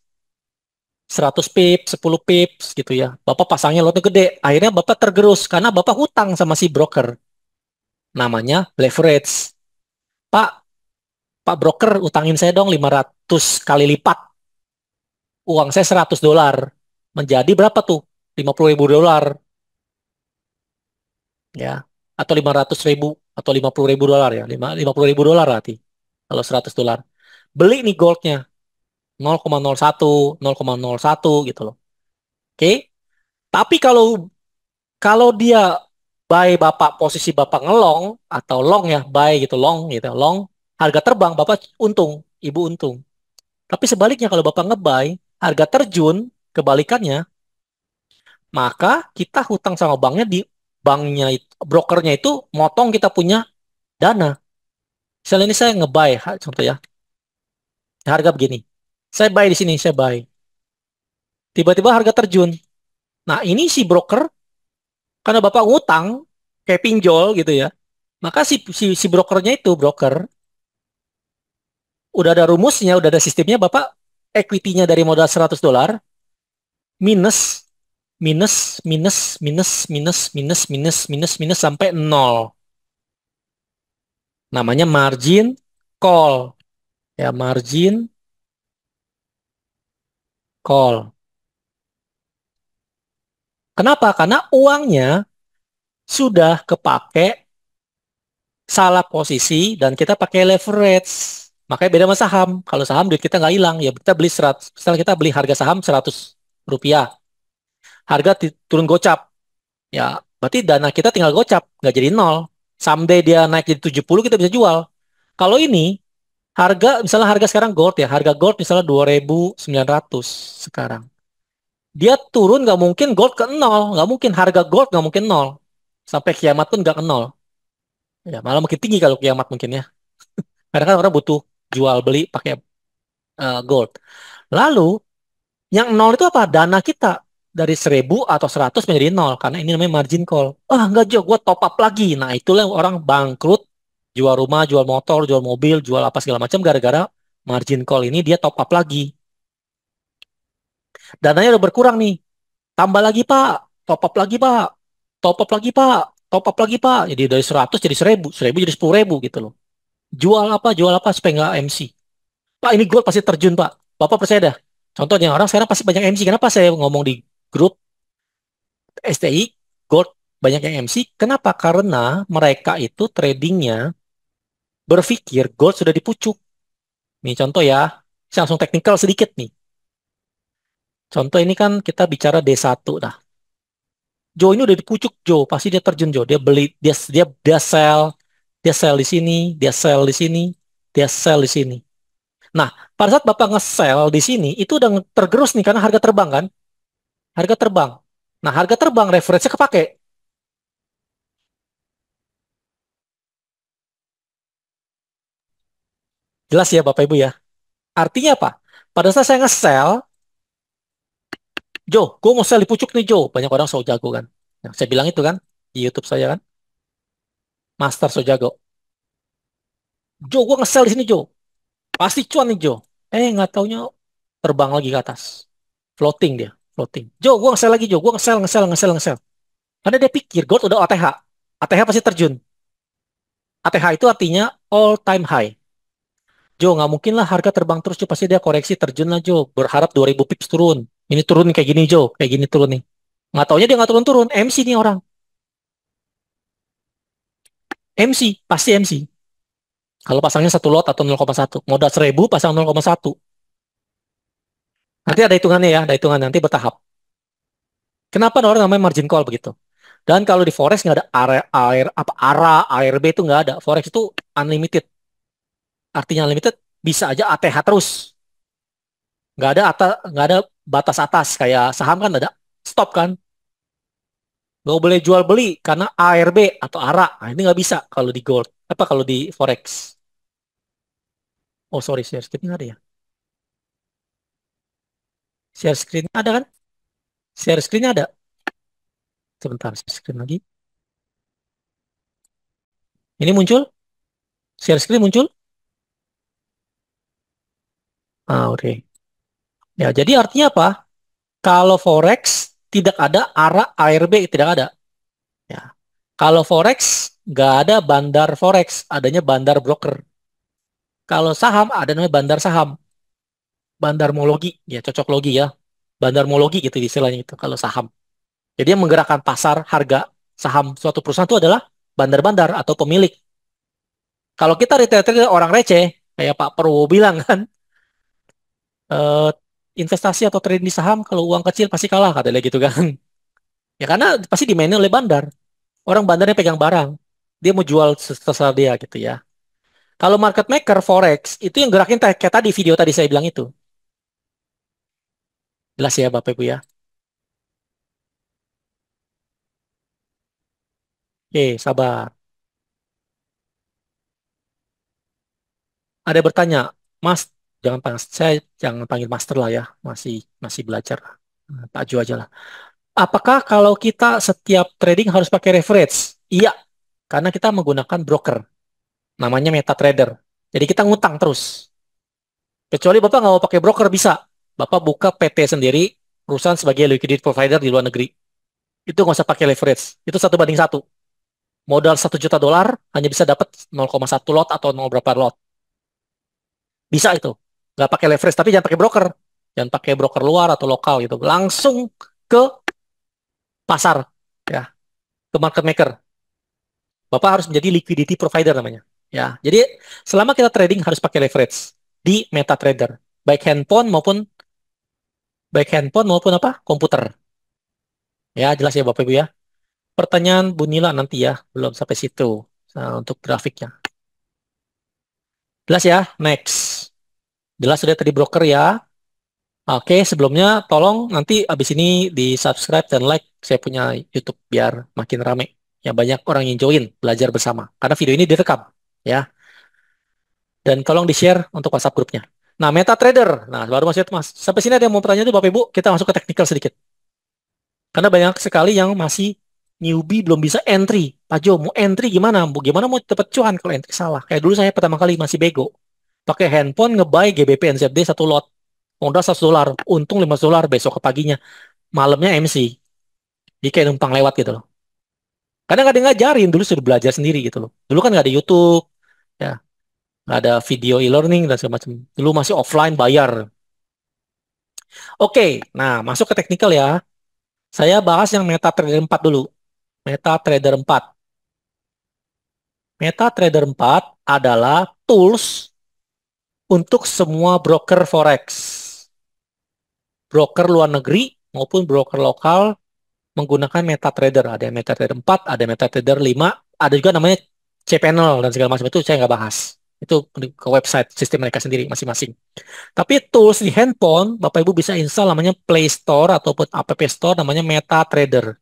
100 pips, 10 pips gitu ya. Bapak pasangnya lotnya gede. Akhirnya Bapak tergerus karena Bapak hutang sama si broker. Namanya leverage. Pak, Pak broker utangin saya dong 500 kali lipat. Uang saya $100. Menjadi berapa tuh? $50.000. Ya, atau 500.000 atau $50.000 ya, $50.000 berarti kalau $100. Beli nih goldnya 0,01 0,01 gitu loh. Oke, tapi kalau kalau dia buy Bapak, posisi Bapak ngelong atau long ya, buy gitu, long gitu, long, harga terbang Bapak untung, Ibu untung. Tapi sebaliknya kalau Bapak ngebuy harga terjun, kebalikannya, maka kita hutang sama banknya, di banknya itu, brokernya itu motong kita punya dana. Misalnya ini saya nge-buy, contoh ya, harga begini. Saya buy di sini, saya buy. Tiba-tiba harga terjun. Nah, ini si broker, karena Bapak ngutang, kayak pinjol gitu ya, maka si brokernya itu, broker, udah ada rumusnya, udah ada sistemnya, Bapak equity-nya dari modal $100, minus, minus, minus, minus, minus, minus, minus, minus, minus, sampai nol. Namanya margin call. Ya, margin call. Kenapa? Karena uangnya sudah kepake salah posisi dan kita pakai leverage. Makanya beda sama saham. Kalau saham duit kita nggak hilang, ya kita beli 100. Misalnya kita beli harga saham 100. rupiah. Harga turun gocap. Ya, berarti dana kita tinggal gocap, nggak jadi nol. Someday dia naik jadi 70, kita bisa jual. Kalau ini, misalnya harga sekarang gold ya, harga gold misalnya 2.900 sekarang. Dia turun nggak mungkin gold ke nol, nggak mungkin harga gold nggak mungkin nol. Sampai kiamat pun nggak ke nol. Ya, malah mungkin tinggi kalau kiamat mungkin ya. Karena kan orang butuh jual beli pakai gold. Lalu yang nol itu apa? Dana kita dari 1.000 atau 100 menjadi nol karena ini namanya margin call. Ah, enggak Jo, gue top up lagi. Nah, itulah orang bangkrut, jual rumah, jual motor, jual mobil, jual apa segala macam gara-gara margin call ini dia top up lagi. Dananya udah berkurang nih. Tambah lagi, Pak. Top up lagi, Pak. Top up lagi, Pak. Top up lagi, Pak. Jadi dari 100 jadi 1.000, 1.000 jadi 10.000 gitu loh. Jual apa supaya nggak MC. Pak, ini gold pasti terjun, Pak. Bapak percaya dah. Contohnya orang sekarang pasti banyak MC. Kenapa saya ngomong di grup STI Gold banyak yang MC? Kenapa? Karena mereka itu tradingnya berpikir gold sudah dipucuk. Nih contoh ya, saya langsung teknikal sedikit nih. Contoh ini kan kita bicara D1 dah. Joe ini udah dipucuk Joe, pasti dia terjun Joe. Dia beli, dia sell di sini, dia sell di sini, dia sell di sini. Nah, pada saat Bapak nge-sell di sini, itu udah tergerus nih karena harga terbang kan? Harga terbang. Nah, harga terbang referensinya kepake. Jelas ya Bapak Ibu ya. Artinya apa? Pada saat saya nge-sell, Joe, gue mau sell di pucuk nih Joe. Banyak orang so jago kan. Nah, saya bilang itu kan di YouTube saya kan, Master so jago. Joe, gue nge-sell di sini Joe. Pasti cuan nih Joe. Nggak taunya terbang lagi ke atas. Floating dia, floating. Joe, gue nge-sell lagi Joe. Gue nge-sell, nge-sell, nge-sell, nge-sell. Karena dia pikir gold udah ATH. ATH pasti terjun. ATH itu artinya all time high. Joe, nggak mungkin lah harga terbang terus Joe. Pasti dia koreksi terjun lah Joe. Berharap 2.000 pips turun. Ini turun kayak gini Joe. Kayak gini turun nih. Nggak taunya dia nggak turun-turun. MC nih orang. MC, pasti MC. Kalau pasangnya satu lot atau 0,1. Modal 1.000 pasang 0,1. Nanti ada hitungannya ya, ada hitungan nanti bertahap. Kenapa orang namanya margin call begitu? Dan kalau di forex nggak ada ARA, ARB itu nggak ada. Forex itu unlimited. Artinya unlimited bisa aja ATH terus. Nggak ada batas atas kayak saham kan ada stop kan. Nggak boleh jual beli karena ARB atau ARA. Nah, ini nggak bisa kalau di gold. Apa kalau di forex? Oh sorry, share screen nggak ada ya? Share screen ada kan? Share screen ada. Sebentar, share screen lagi. Ini muncul? Share screen muncul? Ah, oke. Ya, jadi artinya apa? Kalau forex tidak ada ARA, ARB tidak ada. Ya. Kalau forex nggak ada bandar forex, adanya bandar broker. Kalau saham ada namanya bandar saham, bandarmologi, ya cocok logi ya. Bandarmologi gitu istilahnya itu kalau saham. Jadi yang menggerakkan pasar harga saham suatu perusahaan itu adalah bandar-bandar atau pemilik. Kalau kita retail trader orang receh, kayak Pak Prabowo bilang kan, eh, investasi atau trading di saham kalau uang kecil pasti kalah katanya gitu kan. Ya karena pasti dimainin oleh bandar. Orang bandarnya pegang barang. Dia mau jual terserah dia gitu ya. Kalau market maker forex itu yang gerakin kayak tadi video tadi saya bilang itu. Jelas ya Bapak Ibu ya. Oke, sabar. Ada yang bertanya, Mas, jangan panggil master lah ya, masih masih belajar. Pak Ju aja lah. Apakah kalau kita setiap trading harus pakai reference? Iya, karena kita menggunakan broker, namanya MetaTrader. Jadi kita ngutang terus. Kecuali Bapak nggak mau pakai broker bisa. Bapak buka PT sendiri, perusahaan sebagai liquidity provider di luar negeri. Itu nggak usah pakai leverage. Itu 1 banding 1. Modal 1 juta dolar hanya bisa dapat 0,1 lot atau 0 berapa lot. Bisa itu. Nggak pakai leverage, tapi jangan pakai broker. Jangan pakai broker luar atau lokal gitu. Langsung ke pasar, ya, ke market maker. Bapak harus menjadi liquidity provider namanya. Ya, jadi selama kita trading harus pakai leverage di MetaTrader, baik handphone maupun baik handphone maupun apa? Komputer. Ya, jelas ya Bapak Ibu ya. Pertanyaan Bu Nila nanti ya, belum sampai situ. Nah, untuk grafiknya. Jelas ya? Next. Jelas sudah tadi broker ya. Oke, sebelumnya tolong nanti abis ini di subscribe dan like saya punya YouTube biar makin rame. Ya banyak orang yang join belajar bersama. Karena video ini direkam ya. Dan tolong di-share untuk WhatsApp grupnya. Nah, MetaTrader. Nah, baru Mas. Sampai sini ada yang mau bertanya tuh Bapak Ibu, kita masuk ke technical sedikit. Karena banyak sekali yang masih newbie belum bisa entry. Pak Jo, mau entry gimana? Gimana mau cepet cuan kalau entry salah? Kayak dulu saya pertama kali masih bego. Pakai handphone ngebuy GBP NZD satu lot. Modal $100, untung $15 besok ke paginya. Malamnya MC. Jadi kayak numpang lewat gitu loh. Karena nggak ada yang ngajarin, dulu sudah belajar sendiri gitu loh. Dulu kan nggak ada YouTube, ya, nggak ada video e-learning dan segala macam. Dulu masih offline bayar. Oke, nah masuk ke teknikal ya. Saya bahas yang MetaTrader 4 dulu. MetaTrader 4. MetaTrader 4 adalah tools untuk semua broker forex. Broker luar negeri maupun broker lokal menggunakan MetaTrader. Ada yang MetaTrader 4, ada MetaTrader 5, ada juga namanya cPanel dan segala macam itu saya nggak bahas. Itu ke website sistem mereka sendiri masing-masing. Tapi tools di handphone, Bapak Ibu bisa install namanya Play Store ataupun App Store namanya MetaTrader.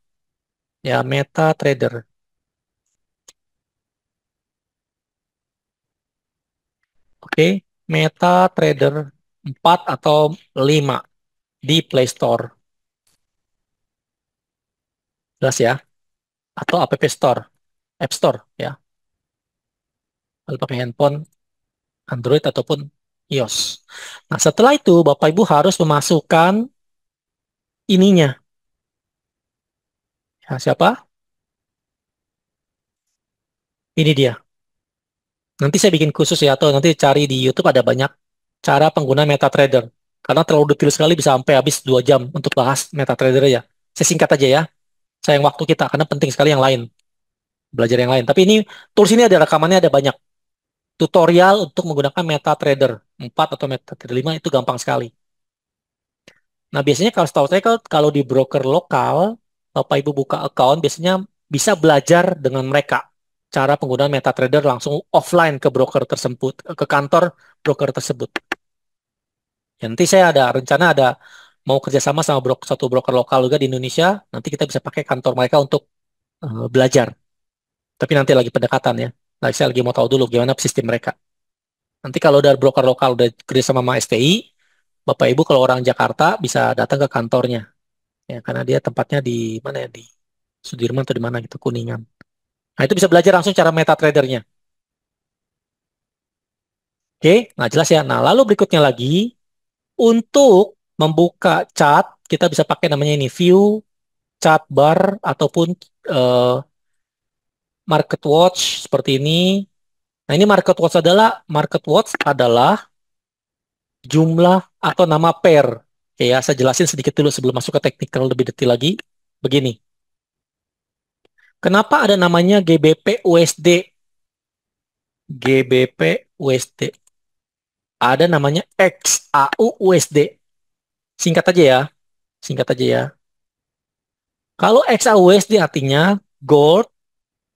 Ya, MetaTrader. Oke, MetaTrader 4 atau 5 di Play Store. Jelas ya? Atau App Store, App Store ya. Kalau pakai handphone Android ataupun iOS. Nah, setelah itu Bapak Ibu harus memasukkan ininya. Ya, siapa? Ini dia. Nanti saya bikin khusus ya, atau nanti cari di YouTube ada banyak cara pengguna MetaTrader. Karena terlalu detail sekali bisa sampai habis 2 jam untuk bahas MetaTrader ya. Saya singkat aja ya. Sayang waktu kita, karena penting sekali yang lain. Belajar yang lain. Tapi ini, tools ini ada rekamannya, ada banyak. Tutorial untuk menggunakan MetaTrader 4 atau MetaTrader 5 itu gampang sekali. Nah, biasanya kalau setahu saya kalau di broker lokal, Bapak Ibu buka account, biasanya bisa belajar dengan mereka cara penggunaan MetaTrader langsung offline ke broker tersebut, ke kantor broker tersebut. Ya, nanti saya ada rencana mau kerjasama sama satu broker lokal juga di Indonesia. Nanti kita bisa pakai kantor mereka untuk belajar. Tapi nanti lagi pendekatan ya. Nah, saya lagi mau tahu dulu gimana sistem mereka. Nanti kalau dari broker lokal udah kerjasama sama STI, Bapak Ibu kalau orang Jakarta bisa datang ke kantornya. Ya, karena dia tempatnya di mana ya, di Sudirman atau di mana gitu, Kuningan. Nah, itu bisa belajar langsung cara MetaTradernya. Oke, nah jelas ya. Nah, lalu berikutnya lagi, untuk membuka chart, kita bisa pakai namanya ini, view chart bar ataupun eh, market watch seperti ini. Nah, ini market watch adalah jumlah atau nama pair. Oke ya, saya jelasin sedikit dulu sebelum masuk ke technical lebih detail lagi. Begini, kenapa ada namanya GBP USD? GBP USD. Ada namanya XAU USD. Singkat aja ya. Singkat aja ya. Kalau XAU USD artinya gold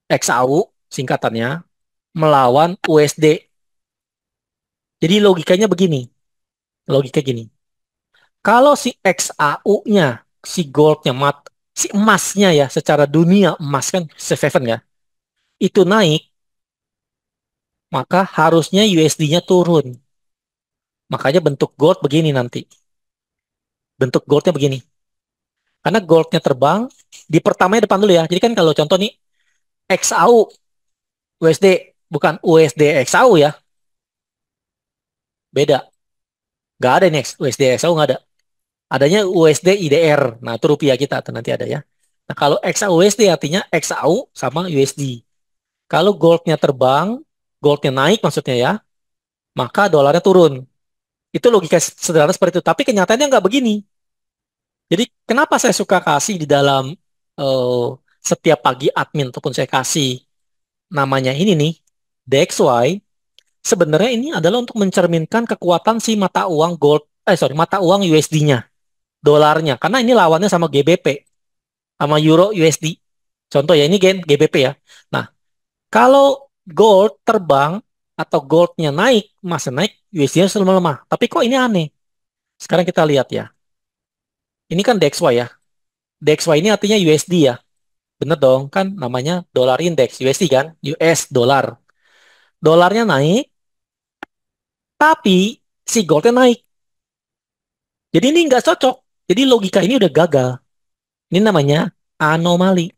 XAU singkatannya melawan USD. Jadi logikanya begini. Logika gini. Kalau si XAU-nya, si goldnya, si emasnya ya, secara dunia emas kan safe haven ya, itu naik, maka harusnya USD-nya turun. Makanya bentuk gold begini nanti. Bentuk goldnya begini. Karena goldnya terbang, di pertamanya depan dulu ya. Jadi kan kalau contoh nih, XAU USD, bukan USD XAU ya. Beda. Nggak ada nih USD XAU, nggak ada. Adanya USD IDR. Nah, itu rupiah kita atau nanti ada ya. Nah, kalau XAU USD artinya XAU sama USD. Kalau goldnya terbang, goldnya naik maksudnya ya, maka dolarnya turun. Itu logika sederhana seperti itu. Tapi kenyataannya nggak begini. Jadi kenapa saya suka kasih di dalam eh, setiap pagi admin ataupun saya kasih namanya ini nih, DXY, sebenarnya ini adalah untuk mencerminkan kekuatan si mata uang mata uang USD-nya. dolarnya. Karena ini lawannya sama GBP, sama Euro USD. Contoh ya, ini GBP ya. Nah, kalau gold terbang atau goldnya naik, emasnya naik, USD-nya selalu melemah. Tapi kok ini aneh? Sekarang kita lihat ya. Ini kan DXY ya. DXY ini artinya USD ya. Bener dong, kan namanya dolar indeks, USD kan? US dolar. Dolarnya naik, tapi si goldnya naik. Jadi ini nggak cocok. Jadi logika ini udah gagal. Ini namanya anomali.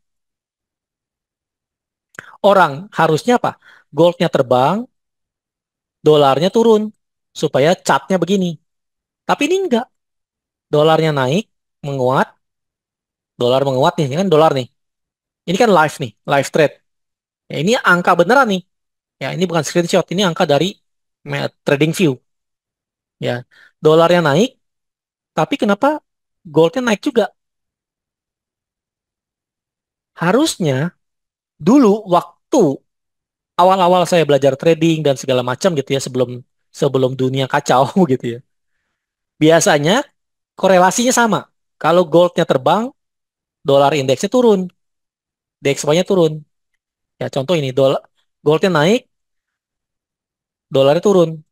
Orang harusnya apa? Goldnya terbang, dolarnya turun. Supaya chartnya begini. Tapi ini enggak. Dolarnya naik, menguat, dolar menguat nih, ini kan dolar nih. Ini kan live nih, live trade. Ya, ini angka beneran nih. Ya, ini bukan screenshot, ini angka dari trading view. Ya, dolarnya naik, tapi kenapa goldnya naik juga? Harusnya dulu waktu awal-awal saya belajar trading dan segala macam gitu ya, sebelum sebelum dunia kacau gitu ya. Biasanya korelasinya sama. Kalau goldnya terbang, dolar indeksnya turun, DXY-nya turun. Ya, contoh ini, goldnya naik, dolarnya turun.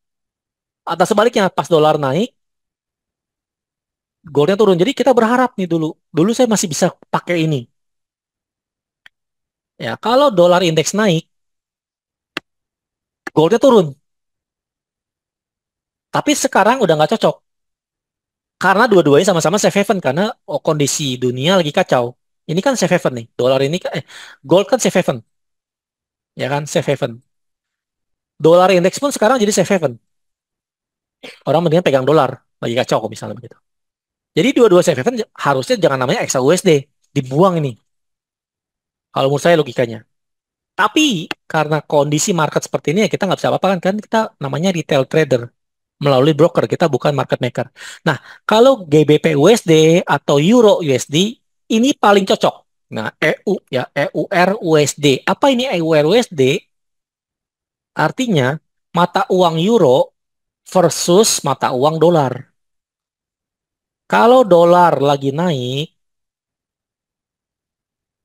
Atau sebaliknya, pas dolar naik, goldnya turun. Jadi kita berharap nih dulu. Dulu saya masih bisa pakai ini. Ya, kalau dolar indeks naik, goldnya turun. Tapi sekarang udah nggak cocok. Karena dua-duanya sama-sama safe haven. Karena kondisi dunia lagi kacau. Ini kan safe haven nih. Dolar ini, gold kan safe haven. Ya kan, safe haven. Dolar indeks pun sekarang jadi safe haven. Orang mendingan pegang dolar. Lagi kacau kok misalnya begitu. Jadi dua-dua safe haven harusnya jangan namanya XAUSD. Dibuang ini. Kalau menurut saya logikanya. Tapi karena kondisi market seperti ini ya kita nggak bisa apa-apa kan kita namanya retail trader melalui broker kita bukan market maker. Nah kalau GBP USD atau Euro USD ini paling cocok. Nah EU ya EUR USD. Apa ini EUR USD? Artinya mata uang euro versus mata uang dolar. Kalau dolar lagi naik,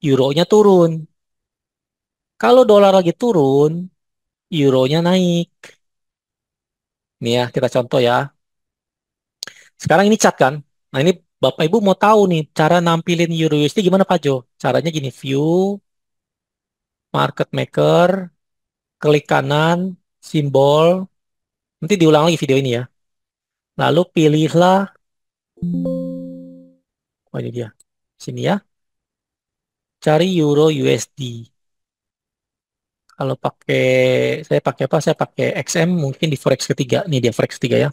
euronya turun. Kalau dolar lagi turun, euronya naik. Nih ya kita contoh ya. Sekarang ini chat kan. Nah ini Bapak Ibu mau tahu nih cara nampilin Euro USD gimana Pak Jo? Caranya gini, view, market maker, klik kanan, simbol. Nanti diulang lagi video ini ya. Lalu pilihlah, oh ini dia. Sini ya. Cari Euro USD. Kalau pakai, saya pakai apa? Saya pakai XM mungkin di forex ketiga. Nih dia forex ketiga ya.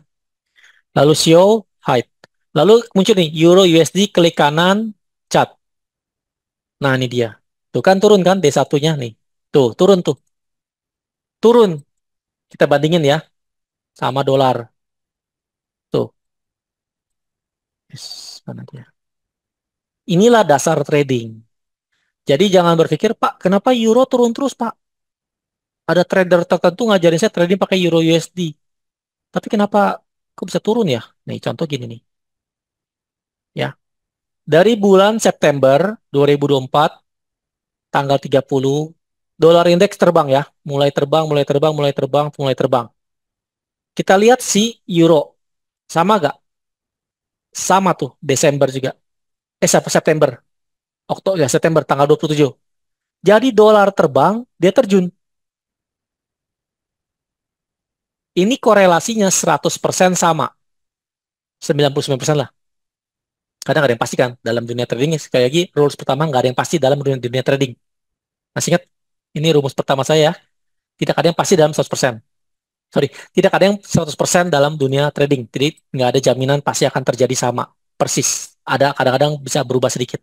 Lalu show, hide. Lalu muncul nih Euro USD, klik kanan, chat. Nah ini dia. Tuh kan turun kan D1-nya nih. Tuh turun tuh. Turun. Kita bandingin ya sama dolar. Tuh. Yes, mana dia? Inilah dasar trading. Jadi jangan berpikir, Pak, kenapa euro turun terus, Pak? Ada trader tertentu ngajarin saya trading pakai euro USD. Tapi kenapa kok bisa turun ya? Nih, contoh gini nih. Ya. Dari bulan September 2024, tanggal 30, dolar indeks terbang ya. Mulai terbang, mulai terbang, mulai terbang, mulai terbang. Kita lihat si euro. Sama gak? Sama tuh, Desember juga. September. Oktober, ya September tanggal 27. Jadi dolar terbang, dia terjun. Ini korelasinya 100% sama. 99% lah. Kadang nggak ada yang pasti kan. Dalam dunia trading, sekali lagi, rules pertama nggak ada yang pasti dalam dunia trading. Masih ingat? Ini rumus pertama saya ya. Tidak ada yang pasti dalam 100%. Sorry, tidak ada yang 100% dalam dunia trading. Jadi nggak ada jaminan pasti akan terjadi sama. Persis. Ada kadang-kadang bisa berubah sedikit.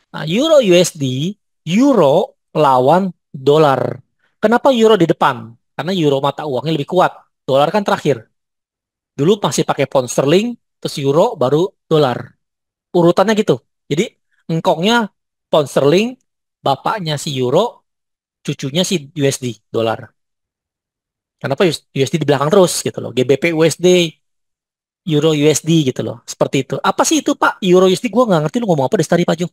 Nah, Euro USD, Euro lawan dolar. Kenapa Euro di depan? Karena Euro mata uangnya lebih kuat. Dolar kan terakhir. Dulu masih pakai pound sterling, terus Euro, baru dolar. Urutannya gitu. Jadi engkongnya pound sterling, bapaknya si Euro, cucunya si USD, dolar. Kenapa USD di belakang terus gitu loh. GBP USD. Euro USD gitu loh. Seperti itu. Apa sih itu Pak? Euro USD gue nggak ngerti lu ngomong apa dari tadi Pak Jo.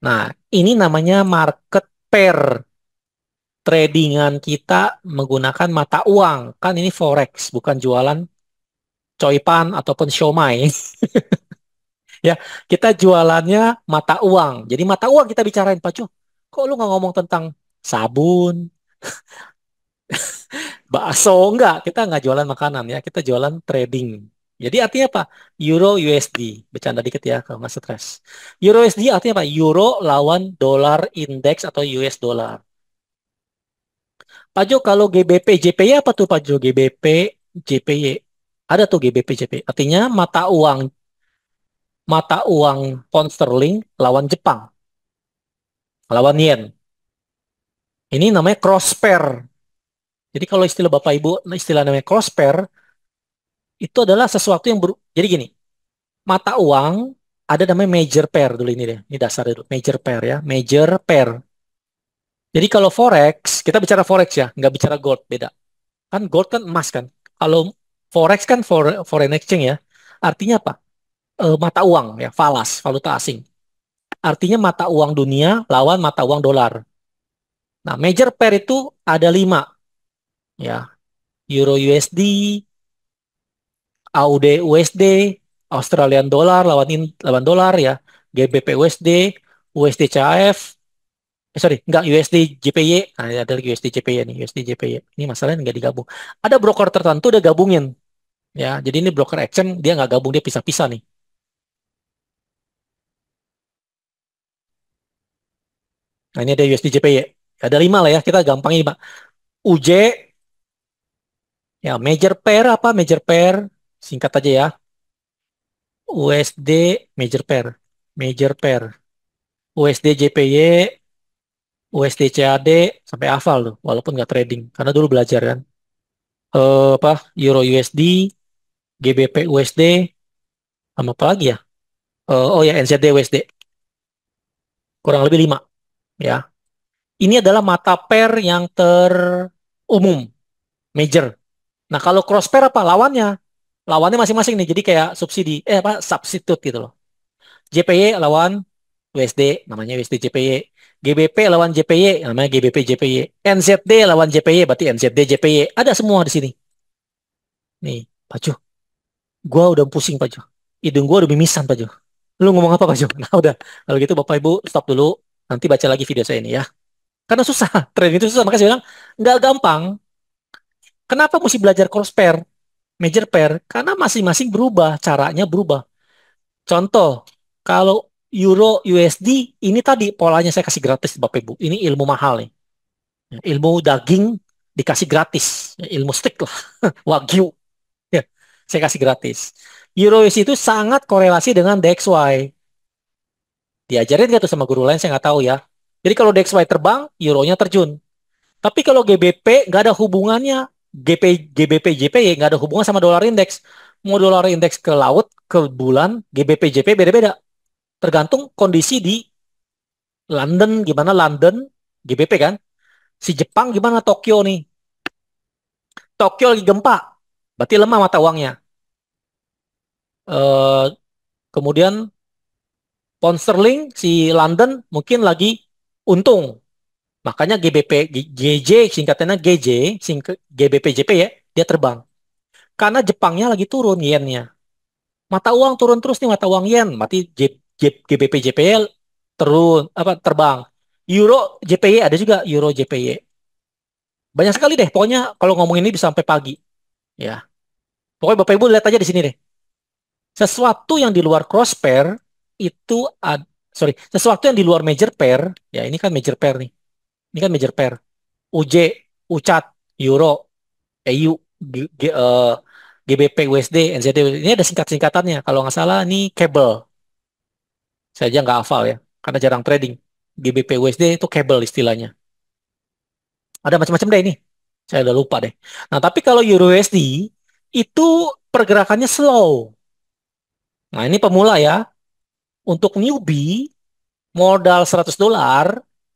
Nah, ini namanya market pair. Tradingan kita menggunakan mata uang. Kan ini forex, bukan jualan coipan ataupun siomay. Ya, kita jualannya mata uang. Jadi mata uang kita bicarain Pak Jo. Kok lu nggak ngomong tentang sabun, bakso? Enggak, kita nggak jualan makanan ya. Kita jualan trading. Jadi artinya apa? Euro USD. Bercanda dikit ya kalau nggak stres. Euro USD artinya apa? Euro lawan dolar indeks atau US dollar. Pak Jo, kalau GBP JPY apa tuh Pak Jo? GBP JPY. Ada tuh GBP JPY. Artinya mata uang pound sterling lawan Jepang, lawan yen. Ini namanya cross pair. Jadi kalau istilah Bapak Ibu, istilah namanya cross pair itu adalah sesuatu yang jadi gini, mata uang ada namanya major pair dulu ini deh. Ini dasar dulu. Major pair ya, major pair. Jadi kalau forex, kita bicara forex ya, nggak bicara gold, beda. Kan gold kan emas kan. Kalau forex kan foreign exchange ya. Artinya apa? Mata uang ya, falas, valuta asing. Artinya mata uang dunia lawan mata uang dolar. Nah, major pair itu ada 5 ya. Euro USD, AUD USD, Australian dollar lawan dolar ya. GBP USD, USD CHF, sorry, enggak USD JPY. Nah, ada lagi USD JPY nih, USD JPY. Ini masalahnya nggak digabung. Ada broker tertentu udah gabungin ya. Jadi ini broker exchange dia nggak gabung, dia pisah-pisah nih. Nah, ini ada USD JPY. Ada 5 lah ya, kita gampangin Pak. UJ, ya major pair apa? Major pair, singkat aja ya. USD major pair, major pair. USD JPY, USD CAD, sampai hafal tuh, walaupun nggak trading, karena dulu belajar kan. Apa? Euro USD, GBP USD, sama apa lagi ya? Oh ya, NZD USD, kurang lebih 5 ya. Ini adalah mata pair yang terumum, major. Nah, kalau cross pair apa? Lawannya. Lawannya masing-masing nih, jadi kayak subsidi, apa? Substitute gitu loh. JPY lawan USD, namanya USD JPY. GBP lawan JPY, namanya GBP JPY. NZD lawan JPY, berarti NZD JPY. Ada semua di sini. Nih, Pak Jo, gua udah pusing, Pak Jo. Hidung gua udah mimisan, Pak Jo. Lu ngomong apa, Pak Jo? Nah, udah. Kalau gitu, Bapak Ibu, stop dulu. Nanti baca lagi video saya ini ya. Karena susah. Trading itu susah. Makanya saya bilang, nggak gampang. Kenapa mesti belajar cross pair, major pair? Karena masing-masing berubah. Caranya berubah. Contoh, kalau Euro USD, ini tadi polanya saya kasih gratis, Bapak Ibu. Ini ilmu mahal nih. Ilmu daging dikasih gratis. Ilmu steak lah. Wagyu. Ya, saya kasih gratis. Euro USD itu sangat korelasi dengan DXY. Diajarin nggak tuh sama guru lain, saya nggak tahu ya. Jadi kalau DXY terbang, euronya terjun. Tapi kalau GBP nggak ada hubungannya. GBP JPY nggak ada hubungan sama dolar indeks. Mau dolar indeks ke laut, ke bulan, GBP JPY beda-beda. Tergantung kondisi di London, gimana London, GBP kan. Si Jepang gimana Tokyo nih. Tokyo lagi gempa, berarti lemah mata uangnya. Eh, Kemudian pound sterling si London mungkin lagi untung. Makanya GJ, singkatannya GJ, GBP JP ya, dia terbang. Karena Jepangnya lagi turun yennya. Mata uang turun terus nih, mata uang yen, berarti GBP JPY turun apa terbang. Euro JPY ada juga, Euro JPY. Banyak sekali deh, pokoknya kalau ngomong ini bisa sampai pagi ya. Pokoknya Bapak Ibu lihat aja di sini deh. Sesuatu yang di luar cross pair itu sorry, sesuatu yang di luar major pair, ya ini kan major pair nih. Ini kan major pair. UJ, UCAT, Euro, EU, GBP, USD, NZD. Ini ada singkat-singkatannya. Kalau nggak salah ini cable. Saya aja nggak hafal ya, karena jarang trading. GBP, USD itu cable istilahnya. Ada macam-macam deh ini. Saya udah lupa deh. Nah, tapi kalau Euro USD itu pergerakannya slow. Nah, ini pemula ya. Untuk newbie, modal $100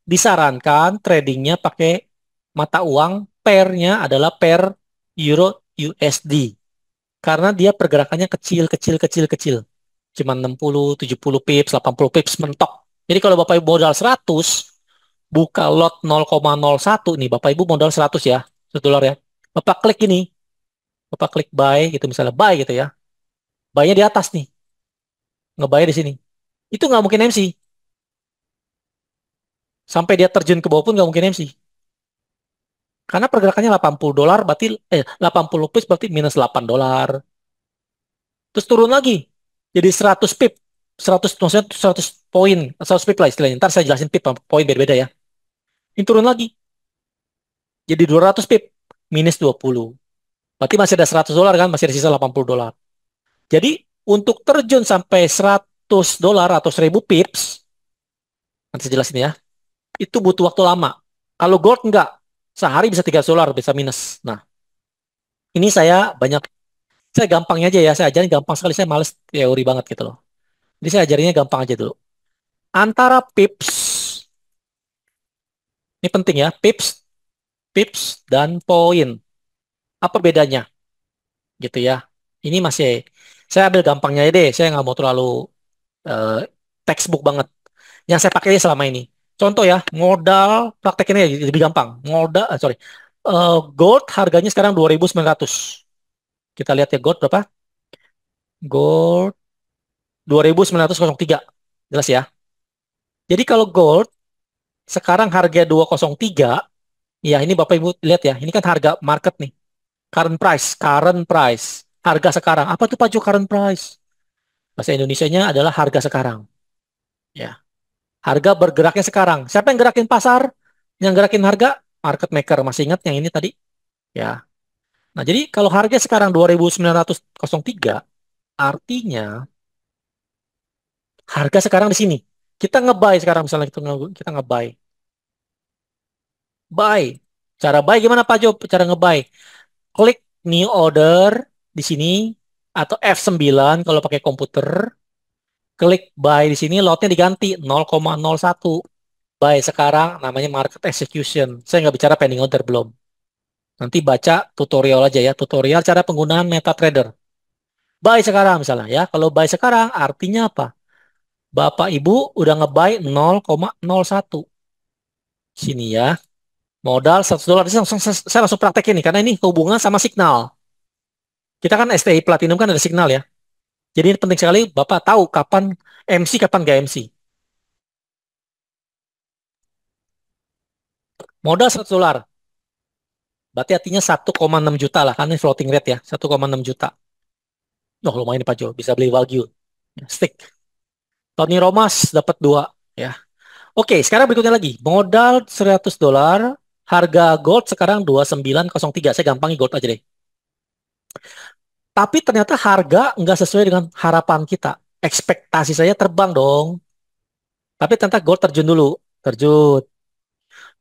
disarankan tradingnya pakai mata uang pairnya adalah pair Euro USD. Karena dia pergerakannya kecil, kecil, kecil, kecil. Cuma 60, 70 pips, 80 pips mentok. Jadi kalau Bapak Ibu modal 100, buka lot 0,01 nih, Bapak Ibu modal 100 ya, $1 ya. Bapak klik ini, Bapak klik buy gitu misalnya, buy gitu ya. Buy-nya di atas nih, nge-buy di sini. Itu nggak mungkin MC. Sampai dia terjun ke bawah pun nggak mungkin MC. Karena pergerakannya $80 berarti 80 pips berarti minus $8. Terus turun lagi jadi 100 pip. 100 maksudnya 100 poin, 100 pip lah istilahnya. Ntar saya jelasin pip poin beda-beda ya. Ini turun lagi jadi 200 pip minus 20. Berarti masih ada $100 kan, masih ada sisa $80. Jadi untuk terjun sampai $100 atau 1000 pips, nanti saya jelasin ya, itu butuh waktu lama. Kalau gold enggak, sehari bisa $300, bisa minus. Nah, ini saya gampangnya aja ya, saya ajarin gampang sekali, saya males teori banget gitu loh. Jadi saya ajarinnya gampang aja dulu. Antara pips, ini penting ya, pips dan poin. Apa bedanya? Gitu ya. Ini masih, saya ambil gampangnya aja deh, saya nggak mau terlalu eh, textbook banget. Yang saya pakai selama ini. Contoh ya, modal praktekinnya lebih gampang. Gold harganya sekarang 2.900. Kita lihat ya gold berapa? Gold 2.903. Jelas ya. Jadi kalau gold sekarang harga 203, ya ini Bapak Ibu lihat ya, ini kan harga market nih. Current price. Harga sekarang. Apa tuh Pak Jo current price? Bahasa Indonesianya adalah harga sekarang. Ya. Harga bergeraknya sekarang. Siapa yang gerakin pasar? Yang gerakin harga? Market maker. Masih ingat yang ini tadi? Ya. Nah, jadi kalau harga sekarang 2.903, artinya harga sekarang di sini. Kita nge-buy sekarang misalnya kita nge-buy. Buy. Cara buy gimana Pak Jo? Cara nge-buy. Klik new order di sini atau F9 kalau pakai komputer. Klik buy di sini, lotnya diganti 0,01. Buy sekarang namanya market execution. Saya nggak bicara pending order belum. Nanti baca tutorial aja ya, tutorial cara penggunaan MetaTrader. Buy sekarang misalnya ya. Kalau buy sekarang artinya apa? Bapak Ibu udah nge-buy 0,01. Sini ya. Modal $100. Saya langsung praktekin nih karena ini hubungan sama signal. Kita kan STI Platinum kan ada signal ya. Jadi ini penting sekali Bapak tahu kapan MC, kapan gak MC. Modal $100. Berarti artinya 1,6 juta lah. Kan ini floating rate ya. 1,6 juta. Oh lumayan nih Pak Jo. Bisa beli Wagyu. Stick. Tony Romas dapat 2. Ya. Oke, sekarang berikutnya lagi. Modal $100. Harga gold sekarang 2903. Saya gampangin gold aja deh. Tapi ternyata harga nggak sesuai dengan harapan kita. Ekspektasi saya terbang dong. Tapi ternyata gold terjun dulu. Terjun.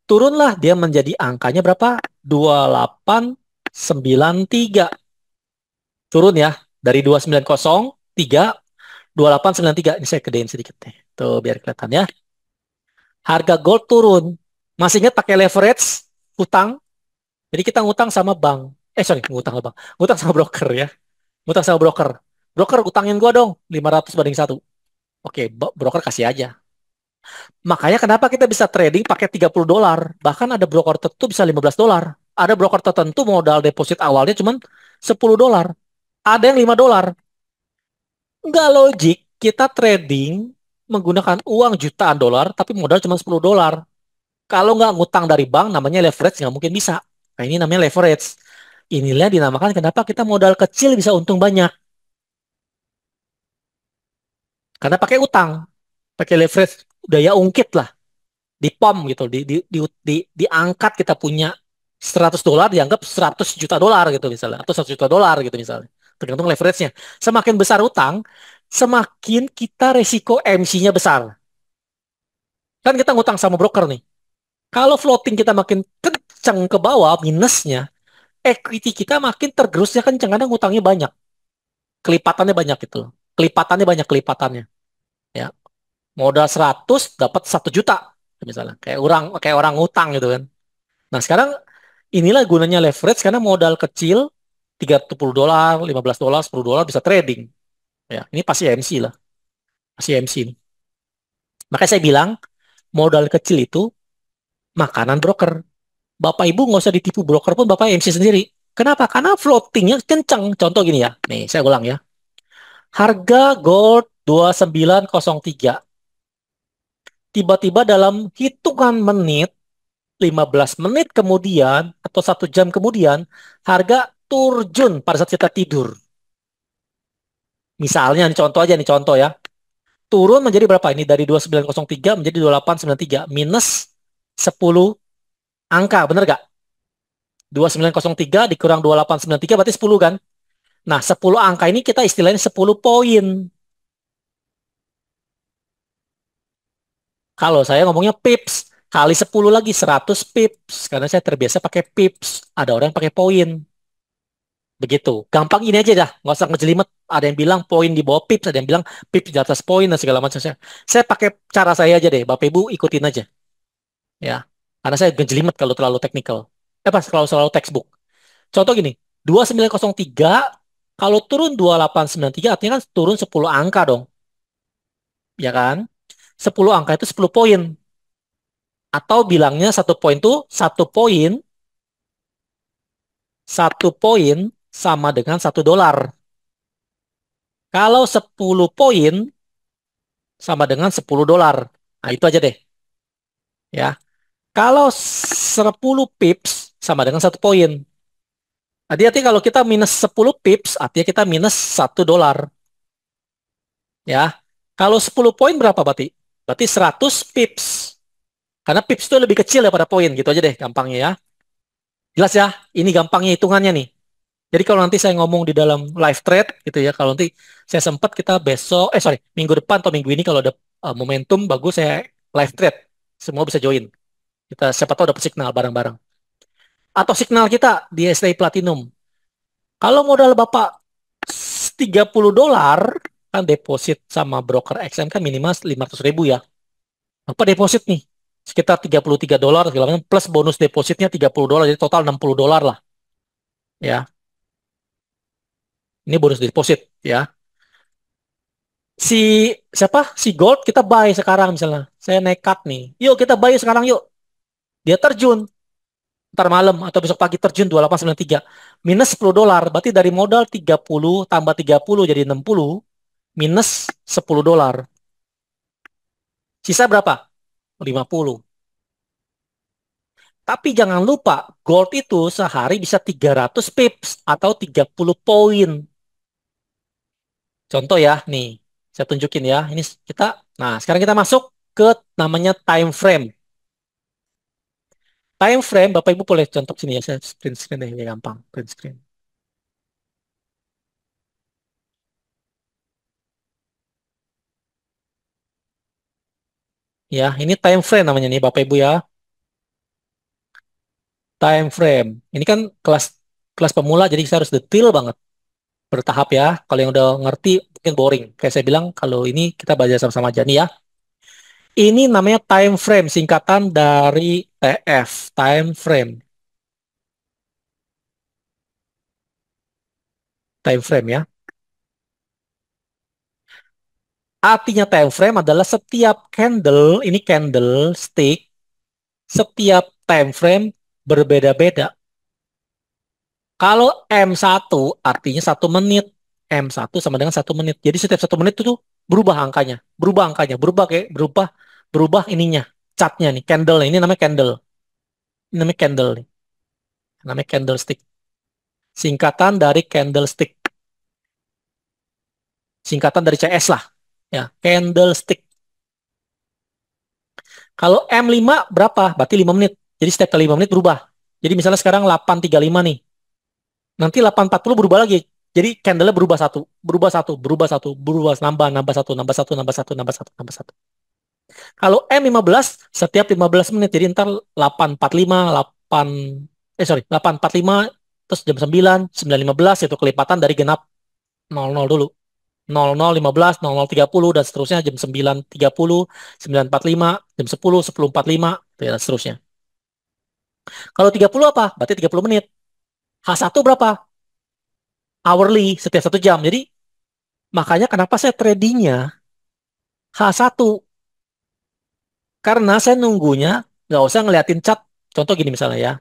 Turunlah dia menjadi angkanya berapa? 2893. Turun ya. Dari 2903, 2893. Ini saya gedein sedikit nih. Tuh biar kelihatan ya. Harga gold turun. Masih ingat pakai leverage? Utang. Jadi kita ngutang sama bank. Sorry, ngutang sama bank. Ngutang sama broker ya. Ngutang sama broker. Broker utangin gua dong. 500 banding 1. Oke, broker kasih aja. Makanya kenapa kita bisa trading pakai $30. Bahkan ada broker tertentu bisa $15. Ada broker tertentu modal deposit awalnya cuma $10. Ada yang $5. Nggak logik kita trading menggunakan uang jutaan dolar tapi modal cuma $10. Kalau nggak ngutang dari bank namanya leverage, nggak mungkin bisa. Nah ini namanya leverage. Inilah dinamakan kenapa kita modal kecil bisa untung banyak. Karena pakai utang, pakai leverage, daya ungkit lah, di pom gitu, diangkat kita punya $100 dianggap $100 juta gitu misalnya, atau $100 juta gitu misalnya. Tergantung leverage-nya. Semakin besar utang, semakin kita resiko MC-nya besar. Kan kita ngutang sama broker nih. Kalau floating kita makin kencang ke bawah minusnya, equity kita makin tergerusnya kencang karena ngutangnya banyak. Kelipatannya banyak gitu loh. Kelipatannya banyak kelipatannya. Ya. Modal 100 dapat 1 juta misalnya. Kayak orang ngutang gitu kan. Nah, sekarang inilah gunanya leverage karena modal kecil $30, $15, $10 bisa trading. Ya, ini pasti MC lah, pasti MC. Makanya saya bilang modal kecil itu makanan broker. Bapak Ibu nggak usah ditipu broker pun Bapak MC sendiri. Kenapa? Karena floatingnya kencang. Contoh gini ya. Nih, saya ulang ya. Harga gold 2903. Tiba-tiba dalam hitungan menit, 15 menit kemudian, atau 1 jam kemudian, harga turun pada saat kita tidur. Misalnya, nih contoh aja nih, contoh ya. Turun menjadi berapa? Ini dari 2903 menjadi 2893. Minus 10 angka, bener gak? 2903 dikurang 2893 berarti 10 kan? Nah, 10 angka ini kita istilahnya 10 poin. Kalau saya ngomongnya pips, kali 10 lagi 100 pips. Karena saya terbiasa pakai pips. Ada orang yang pakai poin. Begitu. Gampang ini aja dah. Nggak usah ngejelimet. Ada yang bilang poin di bawah pips. Ada yang bilang pips di atas poin dan segala macam. Saya pakai cara saya aja deh. Bapak Ibu ikutin aja. Ya. Karena saya ngejelimet kalau terlalu teknikal. Pas kalau selalu textbook. Contoh gini. 2903 kalau turun 2893 artinya kan turun 10 angka dong. Ya kan? 10 angka itu 10 poin. Atau bilangnya satu poin itu satu poin sama dengan $1. Kalau 10 poin sama dengan $10. Nah, itu aja deh. Ya. Kalau 10 pips sama dengan 1 poin. Hati-hati kalau kita minus 10 pips, artinya kita minus $1. Ya. Kalau 10 poin berapa berarti? Berarti 100 pips. Karena pips itu lebih kecil daripada poin. Gitu aja deh gampangnya ya. Jelas ya? Ini gampangnya hitungannya nih. Jadi kalau nanti saya ngomong di dalam live thread gitu ya, kalau nanti saya sempat kita besok, sorry, minggu depan atau minggu ini kalau ada momentum bagus saya live thread, semua bisa join. Kita siapa tahu dapat signal bareng-bareng. Atau signal kita di STI Platinum. Kalau modal Bapak $30, kan deposit sama broker XM kan minimal 500.000 ya. Bapak deposit nih sekitar $33 segala macam plus bonus depositnya $30 jadi total $60 lah ya. Ini bonus deposit ya. Si siapa? Si Gold kita buy sekarang misalnya. Saya nekat nih. Yuk kita buy sekarang yuk. Dia terjun ntar malam atau besok pagi terjun 2893 minus $10 berarti dari modal 30 tambah 30 jadi 60 minus $10 sisa berapa? 50. Tapi jangan lupa gold itu sehari bisa 300 pips atau 30 poin. Contoh ya nih saya tunjukin ya ini kita. Nah sekarang kita masuk ke namanya time frame. Time frame, Bapak Ibu boleh contoh sini ya, saya print screen deh, ya gampang, print screen. Ya, ini time frame namanya nih Bapak Ibu ya. Time frame. Ini kan kelas kelas pemula, jadi saya harus detail banget, bertahap ya. Kalau yang udah ngerti mungkin boring. Kayak saya bilang, kalau ini kita belajar sama-sama aja nih ya. Ini namanya time frame, singkatan dari TF, time frame. Time frame ya. Artinya time frame adalah setiap candle, ini candlestick, setiap time frame berbeda-beda. Kalau M1 artinya 1 menit. M1 sama dengan 1 menit. Jadi setiap 1 menit itu berubah angkanya. Berubah angkanya. Berubah kayak berubah berubah ininya. Catnya nih. Candle ini namanya candle. Ini namanya candle nih. Namanya candlestick. Singkatan dari candlestick. Singkatan dari CS lah. Ya, candlestick. Kalau M5 berapa? Berarti 5 menit. Jadi setiap kali 5 menit berubah. Jadi misalnya sekarang 8.35 nih. Nanti 8.40 berubah lagi. Jadi candle-nya berubah satu, berubah satu, berubah satu, berubah nambah, nambah satu, nambah satu, nambah satu, nambah satu, nambah satu. Kalau M15 setiap 15 menit, jadi ntar 8.45, 8, sorry, 8.45, terus jam 9, 9.15 itu kelipatan dari genap 00 dulu. 00.15, 00.30, dan seterusnya jam 9.30, 9.45, jam 10, 10.45, dan seterusnya. Kalau 30 apa? Berarti 30 menit. H1 berapa? hourly setiap 1 jam. Jadi makanya kenapa saya tradingnya H1, karena saya nunggunya nggak usah ngeliatin chart. Contoh gini misalnya ya,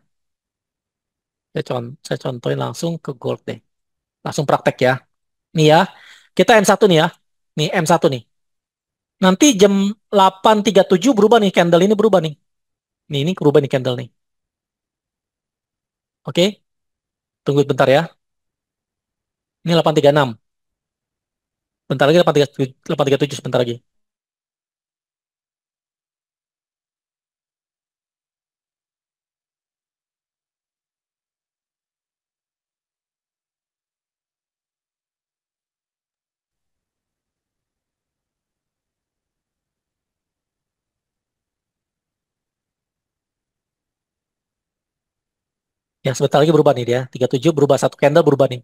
saya contohin langsung ke gold deh. Langsung praktek ya. Nih ya, kita M1 nih ya. Nih M1 nih. Nanti jam 8.37 berubah nih, candle ini berubah nih. Ini berubah nih candle nih. Oke, tunggu bentar ya. Ini 8.36. Bentar lagi 8.37, 8.37 sebentar lagi. Ya, sebentar lagi berubah nih dia. 37 berubah, satu candle berubah nih.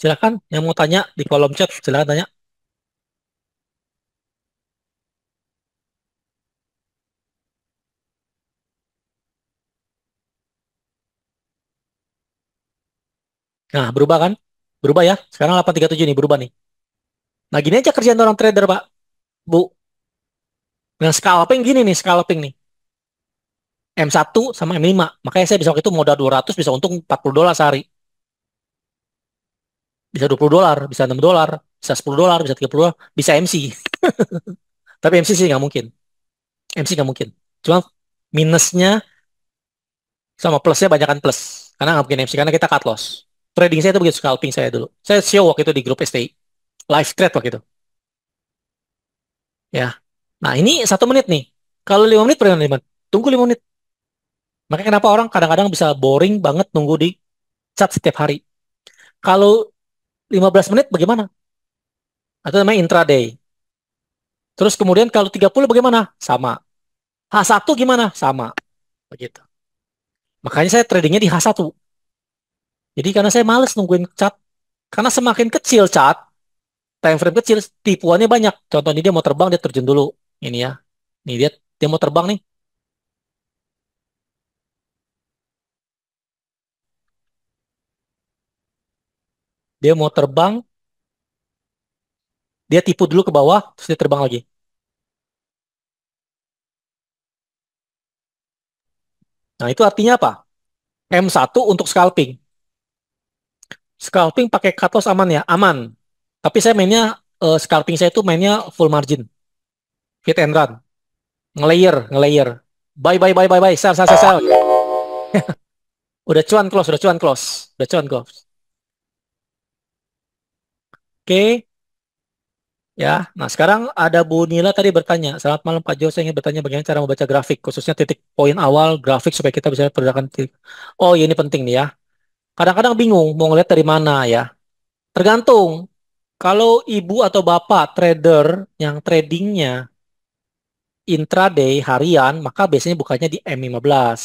Silakan yang mau tanya di kolom chat, silakan tanya. Nah, berubah kan? Berubah ya. Sekarang 8.37 nih, berubah nih. Nah, gini aja kerjaan orang trader, Pak. Bu. Dengan scalping gini nih, scalping nih. M1 sama M5. Makanya saya bisa waktu itu modal 200 bisa untung $40 sehari. Bisa $20, bisa $6, bisa $10, bisa $30, bisa MC. Tapi MC sih nggak mungkin. MC nggak mungkin. Cuma minusnya sama plusnya banyakan plus. Karena nggak mungkin MC, karena kita cut loss. Trading saya itu begitu, scalping saya dulu. Saya show waktu itu di grup STI. Live trade waktu itu. Ya. Nah, ini 1 menit nih. Kalau 5 menit, per 5 menit. Tunggu 5 menit. Makanya kenapa orang kadang-kadang bisa boring banget nunggu di chat setiap hari. Kalau 15 menit bagaimana? Atau namanya intraday. Terus kemudian kalau 30 bagaimana? Sama. H1 gimana? Sama. Begitu. Makanya saya tradingnya di H1. Jadi karena saya males nungguin chat. Karena semakin kecil chat, time frame kecil, tipuannya banyak. Contoh ini dia mau terbang, dia terjun dulu. Ini ya. Nih dia mau terbang nih. Dia mau terbang, dia tipu dulu ke bawah, terus dia terbang lagi. Nah, itu artinya apa? M1 untuk scalping. Scalping pakai cut loss aman ya? Aman. Tapi saya mainnya, scalping saya itu mainnya full margin. Hit and run. Ngelayer, ngelayer. Buy, buy, buy, buy, buy. Sell, sell, sell, sell. Udah cuan close, udah cuan close. Udah cuan close. Oke, ya. Nah, sekarang ada Bu Nila tadi bertanya. Selamat malam Kak Jo, saya ingin bertanya bagaimana cara membaca grafik, khususnya titik poin awal grafik supaya kita bisa pergerakan titik. Oh, ini penting nih ya. Kadang-kadang bingung mau ngeliat dari mana ya. Tergantung. Kalau ibu atau bapak trader yang tradingnya intraday harian, maka biasanya bukannya di M15.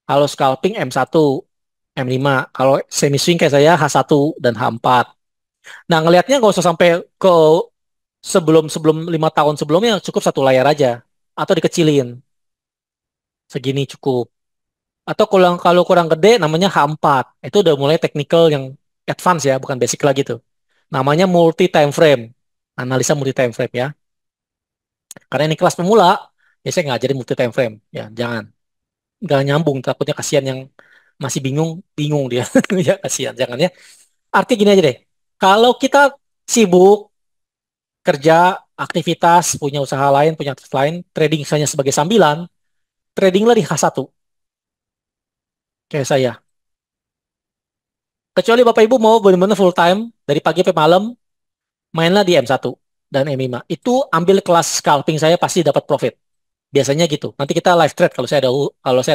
Kalau scalping M1, M5. Kalau semi swing kayak saya H1 dan H4. Nah, ngelihatnya nggak usah sampai ke sebelum sebelum 5 tahun sebelumnya, cukup satu layar aja atau dikecilin segini cukup. Atau kalau kurang gede namanya H4. Itu udah mulai technical yang advance ya, bukan basic lagi tuh. Namanya multi time frame. Analisa multi time frame ya. Karena ini kelas pemula, ya saya nggak jadi multi time frame. Ya, jangan. Nggak nyambung, takutnya kasihan yang masih bingung, bingung dia. Ya, kasihan, jangan ya. Arti gini aja deh. Kalau kita sibuk, kerja, aktivitas, punya usaha lain, punya aktivitas lain, trading misalnya sebagai sambilan, tradinglah di H1, kayak saya. Kecuali Bapak Ibu mau benar-benar full time, dari pagi sampai malam, mainlah di M1 dan M5. Itu ambil kelas scalping saya pasti dapat profit. Biasanya gitu. Nanti kita live trade kalau saya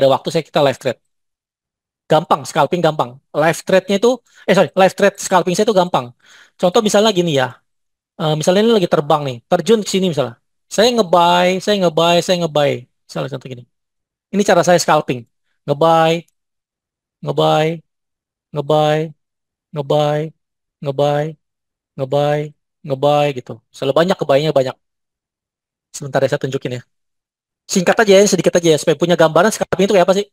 ada waktu saya kita live trade. Gampang, scalping gampang. Live trade-nya itu live trade scalping saya itu gampang. Contoh misalnya gini ya. Misalnya ini lagi terbang nih, terjun ke sini misalnya. Saya ngebuy. Misalnya contoh gini. Ini cara saya scalping. Ngebuy, ngebuy, ngebuy, ngebuy, ngebuy, ngebuy, ngebuy gitu. Selalu banyak kebayanya banyak. Sebentar ya saya tunjukin ya. Singkat aja ya, sedikit aja ya, supaya punya gambaran scalping itu kayak apa sih?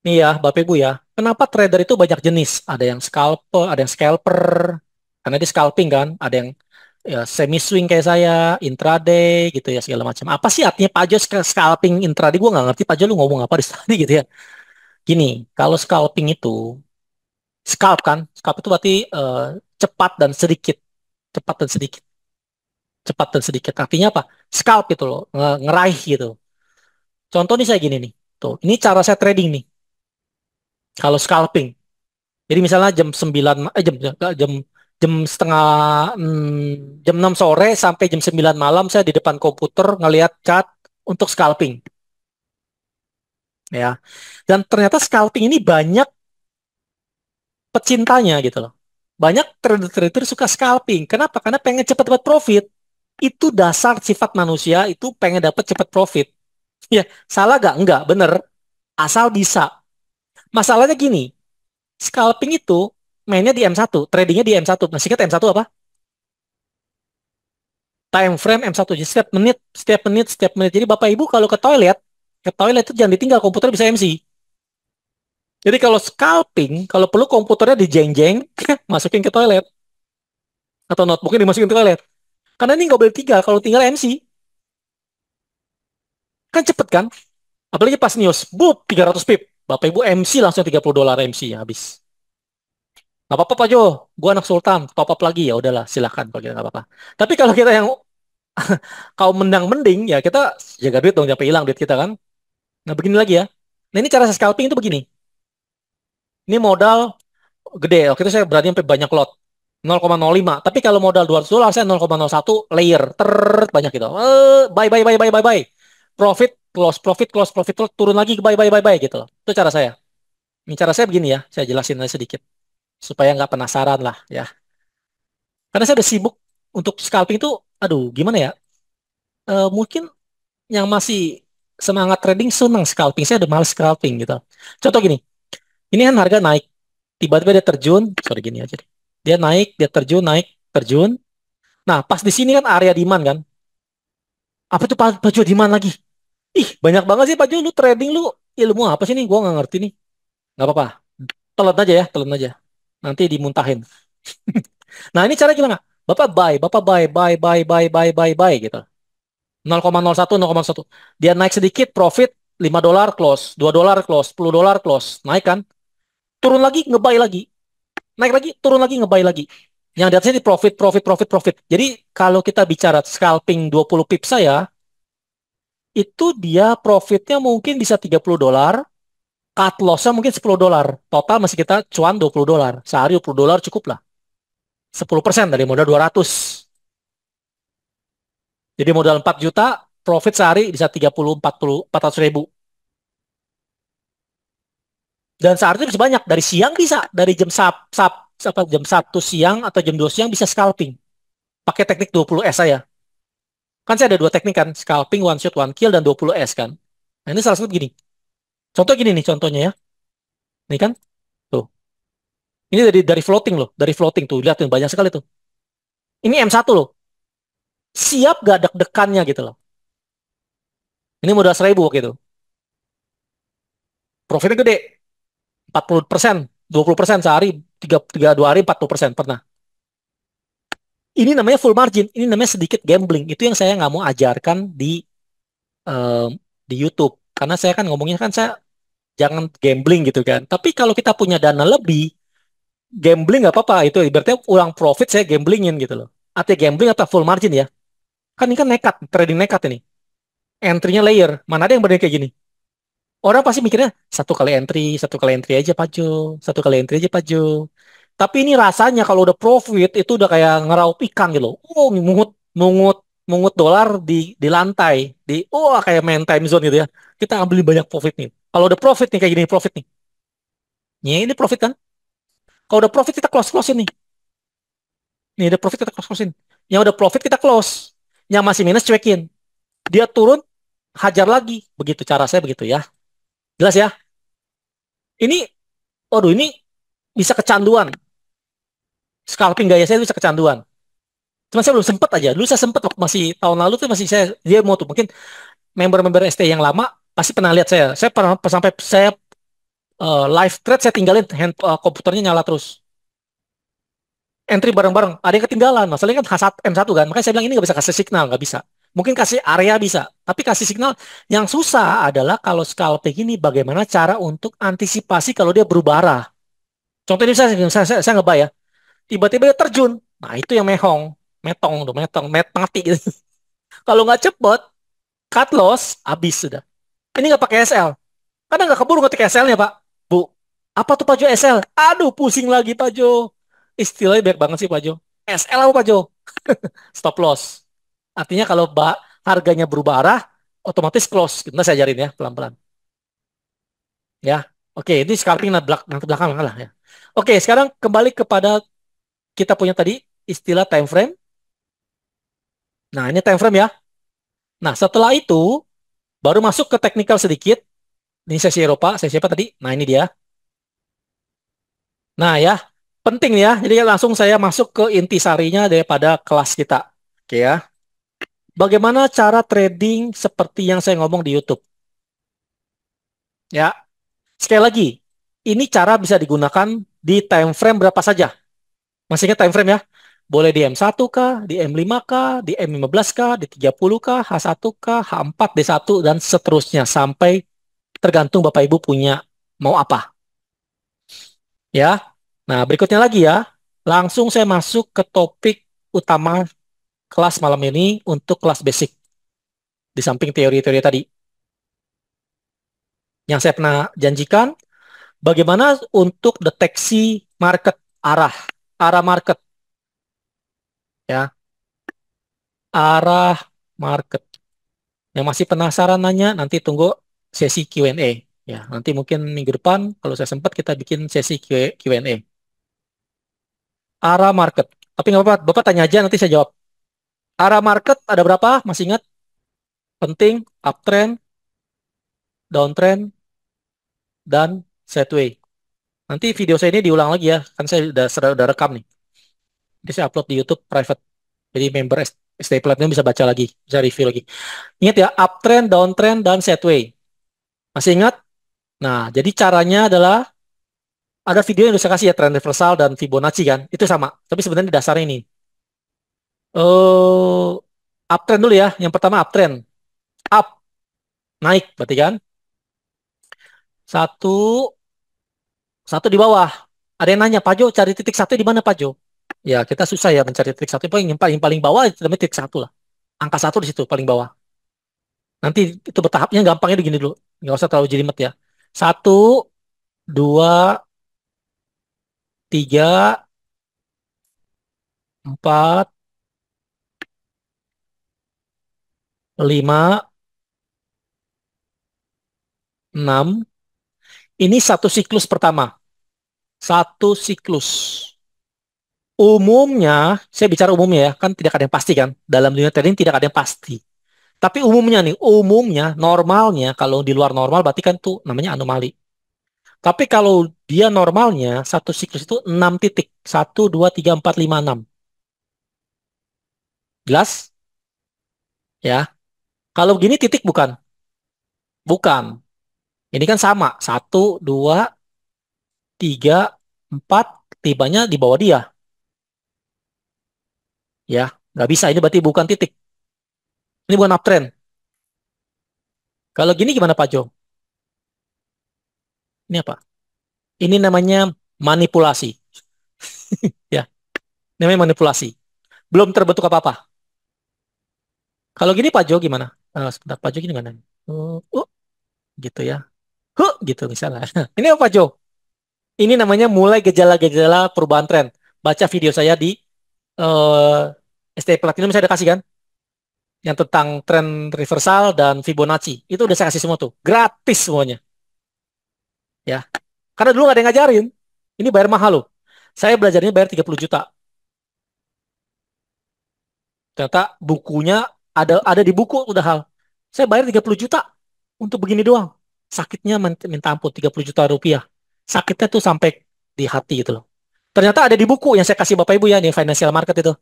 Nih ya, Bapak Ibu ya, kenapa trader itu banyak jenis? Ada yang scalper, ada yang scalper, karena di scalping kan, ada yang ya, semi swing kayak saya, intraday gitu ya segala macam. Apa sih artinya Pak Jo scalping intraday? Gue nggak ngerti Pak Jo lu ngomong apa di tadi gitu ya. Gini, kalau scalping itu scalp itu berarti cepat dan sedikit, cepat dan sedikit, cepat dan sedikit. Artinya apa? Scalp itu loh, ngeraih gitu. Contoh nih saya gini nih, tuh, ini cara saya trading nih. Kalau scalping, jadi misalnya jam 9, jam jam setengah jam 6 sore sampai jam 9 malam saya di depan komputer ngelihat chart untuk scalping ya. Dan ternyata scalping ini banyak pecintanya gitu loh. Banyak trader-trader suka scalping. Kenapa? Karena pengen cepat-cepat profit. Itu dasar sifat manusia itu pengen dapat cepat profit. Ya, salah gak? Enggak, bener. Asal bisa. Masalahnya gini, scalping itu mainnya di M1, tradingnya di M1. Masih ingat M1 apa? Time frame M1. Jadi setiap menit, setiap menit, setiap menit. Jadi Bapak Ibu kalau ke toilet itu jangan ditinggal, komputer bisa MC. Jadi kalau scalping, kalau perlu komputernya dijeng-jeng, masukin ke toilet. Atau notebooknya dimasukin ke toilet. Karena ini nggak boleh tinggal, kalau tinggal MC. Kan cepet kan? Apalagi pas news, bup, 300 pip. Bapak Ibu MC langsung $30 MC ya, habis. Nggak apa-apa Pak Jo, gua anak Sultan, top up lagi ya udahlah, silakan kalau kita nggak apa-apa. Tapi kalau kita yang kaum mendang mending ya kita jaga duit dong, sampai hilang duit kita kan. Nah begini lagi ya. Nah ini cara scalping itu begini. Ini modal gede, oke itu saya berani sampai banyak lot. 0,05. Tapi kalau modal $200 saya 0,01 layer ter banyak gitu. Buy buy buy buy buy buy. Profit close, turun lagi buy buy buy buy gitu loh. Itu cara saya. Ini cara saya begini ya, saya jelasin aja sedikit supaya nggak penasaran lah ya. Karena saya udah sibuk untuk scalping itu, aduh gimana ya? Mungkin yang masih semangat trading senang scalping, saya udah males scalping gitu. Contoh gini, ini kan harga naik, tiba-tiba dia terjun, sorry gini aja deh. Dia naik, dia terjun, naik, terjun. Nah, pas di sini kan area demand kan. Apa itu Pak Jo demand lagi? Ih, banyak banget sih Pak Jo, lu trading lu ilmu apa sih nih? Gua nggak ngerti nih. Nggak apa-apa, telan aja ya, telan aja. Nanti dimuntahin. Nah, ini cara gimana? Bapak buy gitu. 0,01, 0,1. Dia naik sedikit, profit $5 close, $2 close, $10 close. Naik kan? Turun lagi, ngebuy lagi. Naik lagi, turun lagi, ngebuy lagi. Yang di atasnya di profit, profit, profit, profit. Jadi kalau kita bicara scalping 20 pips saya, itu dia profitnya mungkin bisa $30, cut loss-nya mungkin $10. Total masih kita cuan $20. Sehari $20 cukup lah. 10% dari modal 200. Jadi modal 4 juta, profit sehari bisa 30, 40, 400 ribu. Dan sehari itu bisa banyak. Dari siang bisa. Dari jam 1 siang atau jam 2 siang bisa scalping. Pakai teknik 20S saya. Kan saya ada dua teknik kan. Scalping, one shot, one kill, dan 20S kan. Nah ini salah satu gini. Contoh gini nih contohnya ya. Ini kan. Tuh. Ini dari floating loh. Dari floating tuh. Lihat tuh banyak sekali tuh. Ini M1 loh. Siap gak deg-degannya gitu loh. Ini modal 1.000 gitu. Profitnya gede. 40%. 20% sehari. 2 hari 40% pernah. Ini namanya full margin. Ini namanya sedikit gambling. Itu yang saya nggak mau ajarkan em, di YouTube. Karena saya kan ngomongnya kan saya jangan gambling gitu kan. Tapi kalau kita punya dana lebih, gambling nggak apa-apa. Itu ibaratnya uang profit saya gamblingin gitu loh. Artinya gambling atau full margin ya. Kan ini kan nekat, trading nekat ini. Entry-nya layer. Mana ada yang berani kayak gini? Orang pasti mikirnya satu kali entry aja Pak Jo, satu kali entry aja Pak Jo. Tapi ini rasanya kalau udah profit itu udah kayak ngeraup ikan gitu loh. Oh, mungut mungut mungut dolar di lantai, kayak main time zone gitu ya. Kita ambil banyak profit nih. Kalau udah profit nih kayak gini profit nih. Ini profit kan? Kalau udah profit kita close closein nih. Nih udah profit kita close closein. Yang udah profit kita close. Yang masih minus cuekin. Dia turun, hajar lagi. Begitu cara saya begitu ya. Jelas ya? Ini, waduh ini bisa kecanduan. Scalping gaya saya bisa kecanduan. Cuma saya belum sempet aja. Dulu saya sempet waktu masih tahun lalu tuh masih saya dia mau tuh mungkin member-member ST yang lama pasti pernah lihat saya. Saya pernah sampai saya live thread saya tinggalin komputernya nyala terus. Entry bareng-bareng. Ada yang ketinggalan. Masalahnya kan H1, M1 kan. Makanya saya bilang ini nggak bisa kasih signal, nggak bisa. Mungkin kasih area bisa, tapi kasih signal yang susah adalah kalau scalping ini bagaimana cara untuk antisipasi kalau dia berubah arah. Contohnya saya ngebay ya, tiba-tiba dia terjun. Nah itu yang metong, mati gitu. Kalau nggak cepet, cut loss, habis sudah. Ini nggak pakai SL. Kadang nggak keburu ngetik SL-nya, Pak. Bu, apa tuh Pak Jo SL? Aduh, pusing lagi Pak Jo. Istilahnya baik banget sih Pak Jo. SL apa Pak Jo? Stop loss. Artinya kalau harganya berubah arah, otomatis close. Kita saya ajarin ya, pelan-pelan. Ya, oke, ini scalping nanti belakang lah ya. Oke, sekarang kembali kepada kita punya tadi istilah time frame. Nah, ini time frame ya. Nah, setelah itu baru masuk ke technical sedikit. Ini sesi Eropa, sesi apa tadi? Nah, ini dia. Nah, ya, penting ya. Jadi langsung saya masuk ke intisarinya daripada kelas kita. Oke ya. Bagaimana cara trading seperti yang saya ngomong di YouTube? Ya, sekali lagi, ini cara bisa digunakan di time frame berapa saja. Masih ingat time frame ya? Boleh di M1 kah, di M5 kah, di M15 kah, di 30 kah, H1 kah, H4, D1, dan seterusnya. Sampai tergantung Bapak Ibu punya mau apa. Ya. Nah, berikutnya lagi ya. Langsung saya masuk ke topik utama kelas malam ini untuk kelas basic. Di samping teori-teori tadi. Yang saya pernah janjikan, bagaimana untuk deteksi market arah. Arah market. Ya. Arah market. Yang masih penasaran nanya, nanti tunggu sesi Q&A. Ya, nanti mungkin minggu depan, kalau saya sempat, kita bikin sesi Q&A. Arah market. Tapi nggak apa-apa, Bapak tanya aja, nanti saya jawab. Arah market ada berapa? Masih ingat? Penting, uptrend, downtrend, dan sideways. Nanti video saya ini diulang lagi ya, kan saya sudah rekam nih. Jadi saya upload di YouTube private. Jadi member ST Platinum bisa baca lagi, bisa review lagi. Ingat ya, uptrend, downtrend, dan sideways. Masih ingat? Nah, jadi caranya adalah ada video yang saya kasih ya, trend reversal dan Fibonacci kan. Itu sama. Tapi sebenarnya dasarnya ini. Uptrend dulu ya. Yang pertama uptrend. Up. Naik berarti kan. Satu. Satu di bawah. Ada yang nanya, Pak Jo, cari titik satu di mana Pak Jo? Ya, kita susah ya mencari titik satu. Yang paling bawah itu namanya titik satu lah. Angka satu di situ paling bawah. Nanti itu bertahapnya gampangnya begini dulu. Nggak usah terlalu jelimet ya. Satu, dua, tiga, empat, lima, enam. Ini satu siklus pertama. Satu siklus. Umumnya, saya bicara umumnya ya, kan tidak ada yang pasti kan. Dalam dunia trading tidak ada yang pasti. Tapi umumnya nih, umumnya, normalnya, kalau di luar normal berarti kan tuh namanya anomali. Tapi kalau dia normalnya, satu siklus itu 6 titik. Satu, 2, 3, 4, 5, 6. Jelas? Ya. Kalau begini titik bukan? Bukan. Ini kan sama. Satu, dua, tiga, empat, tibanya di bawah dia. Ya, nggak bisa. Ini berarti bukan titik. Ini bukan uptrend. Kalau gini gimana Pak Jo? Ini apa? Ini namanya manipulasi. Ya, namanya manipulasi. Belum terbentuk apa-apa. Kalau gini Pak Jo gimana? Sebentar, Pak Jo gini gimana? Gitu ya. Gitu misalnya. Ini apa Pak Jo? Ini namanya mulai gejala-gejala perubahan tren. Baca video saya di ST Platinum saya ada kasih kan? Yang tentang tren reversal dan Fibonacci. Itu udah saya kasih semua tuh. Gratis semuanya. Ya. Karena dulu nggak ada yang ngajarin. Ini bayar mahal loh. Saya belajarnya bayar 30 juta. Ternyata bukunya Ada di buku udah hal. Saya bayar 30 juta untuk begini doang. Sakitnya minta ampun 30 juta rupiah. Sakitnya tuh sampai di hati gitu loh. Ternyata ada di buku yang saya kasih Bapak Ibu ya, di Financial Market itu.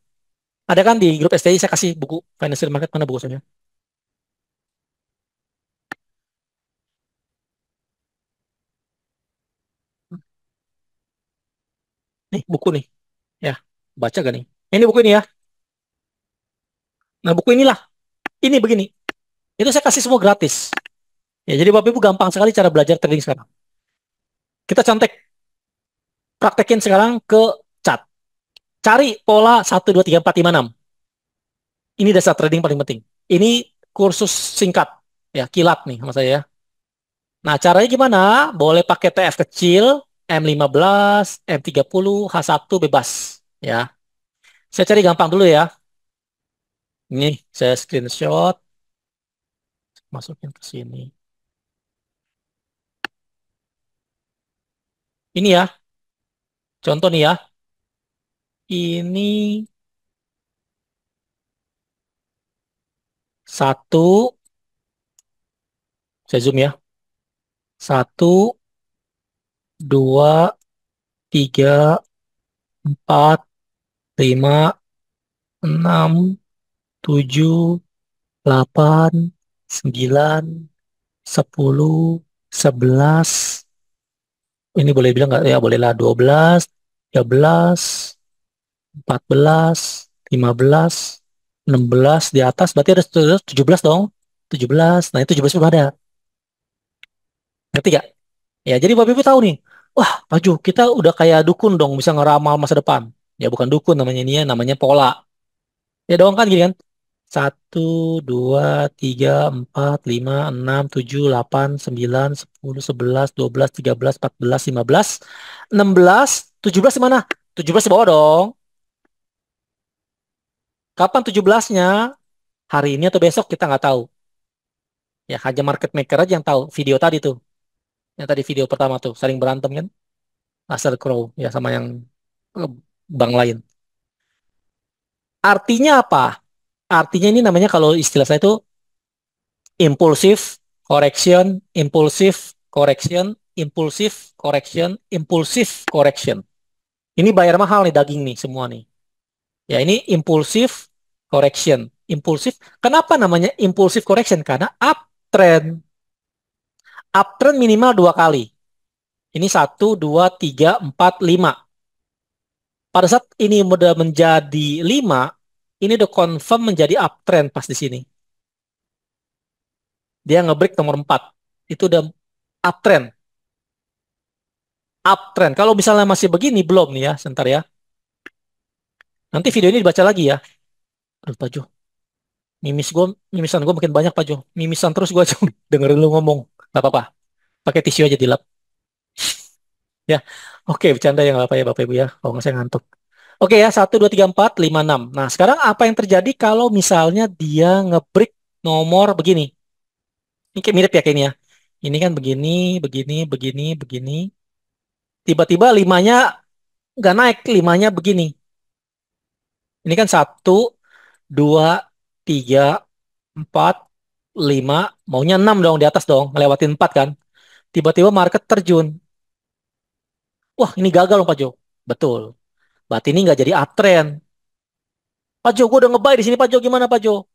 Ada kan di grup STI saya kasih buku Financial Market, mana buku saya? Nih buku nih. Ya, baca gak nih? Ini buku ini ya. Nah, buku inilah. Ini begini. Itu saya kasih semua gratis. Ya, jadi Bapak Ibu gampang sekali cara belajar trading sekarang. Kita contek, praktekin sekarang ke chart. Cari pola 1, 2, 3, 4, 5, 6. Ini dasar trading paling penting. Ini kursus singkat. Ya, kilat nih sama saya ya. Nah, caranya gimana? Boleh pakai TF kecil, M15, M30, H1 bebas. Ya, saya cari gampang dulu ya. Ini saya screenshot, masukin ke sini. Ini ya, contoh nih ya. Ini satu, saya zoom ya. 1, 2, 3, 4, 5, 6, 7, 8, 9, 10, 11. Ini boleh bilang nggak ya? Bolehlah 12, 13, 14, 15, 16 di atas. Berarti ada 17 dong. 17. Nah, itu 17 belum ada. Ngerti gak? Ya, jadi Bapak Ibu tahu nih. Wah, Pak Jo, kita udah kayak dukun dong, bisa ngeramal masa depan. Ya, bukan dukun namanya ini ya, namanya pola. Ya dong kan gini kan. 1, 2, 3, 4, 5, 6, 7, 8, 9, 10, 11, 12, 13, 14, 15, 16, 17 di mana? 17 di bawah dong. Kapan 17-nya? Hari ini atau besok kita nggak tahu. Ya, hanya market maker aja yang tahu. Video tadi tuh. Yang tadi video pertama tuh. Saling berantem kan. Russell Crowe. Ya, sama yang eh, bank lain. Artinya apa? Artinya ini namanya kalau istilah saya itu impulsif correction, impulsif correction, impulsif correction, impulsif correction. Ini bayar mahal nih daging nih semua nih. Ya ini impulsif correction. Impulsif. Kenapa namanya impulsif correction? Karena uptrend. Uptrend minimal 2 kali. Ini 1, 2, 3, 4, 5. Pada saat ini udah menjadi 5, ini udah confirm menjadi uptrend pas di sini. Dia ngebreak nomor 4. Itu udah uptrend. Uptrend. Kalau misalnya masih begini, belum nih ya, sebentar ya. Nanti video ini dibaca lagi ya. Aduh, Pak Jo. Mimisan gue makin banyak, Pak Jo. Mimisan terus gue dengerin lu ngomong. Gak apa-apa. Pakai tisu aja dilap. Ya. Oke, bercanda ya nggak apa ya, Bapak Ibu ya. Kalau nggak saya ngantuk. Oke ya, 1, 2, 3, 4, 5, 6. Nah, sekarang apa yang terjadi kalau misalnya dia ngebreak nomor begini? Ini kayak mirip ya kayak ini ya. Ini kan begini, begini, begini, begini. Tiba-tiba limanya nggak naik, limanya begini. Ini kan 1, 2, 3, 4, 5, maunya 6 dong di atas dong, ngelewatin 4 kan. Tiba-tiba market terjun. Wah, ini gagal dong Pak Jo. Betul. Berarti ini nggak jadi uptrend. Pak Jo, gue udah ngebuy di sini Pak Jo, gimana Pak Jo?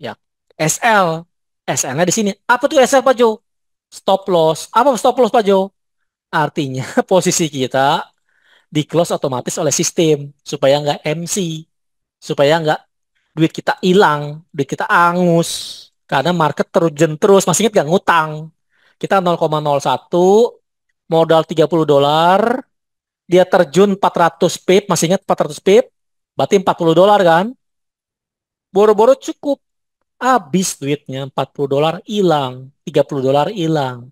Ya, SL. SL-nya di sini. Apa tuh SL Pak Jo? Stop loss. Apa stop loss Pak Jo? Artinya posisi kita di close otomatis oleh sistem supaya nggak MC, supaya nggak duit kita hilang, duit kita angus karena market terjun terus. Masih ingat nggak ngutang? Kita 0,01 modal $30, dia terjun 400 pip, masih ingat 400 pip? Berarti $40 kan? Boro-boro cukup habis duitnya $40 hilang, $30 hilang.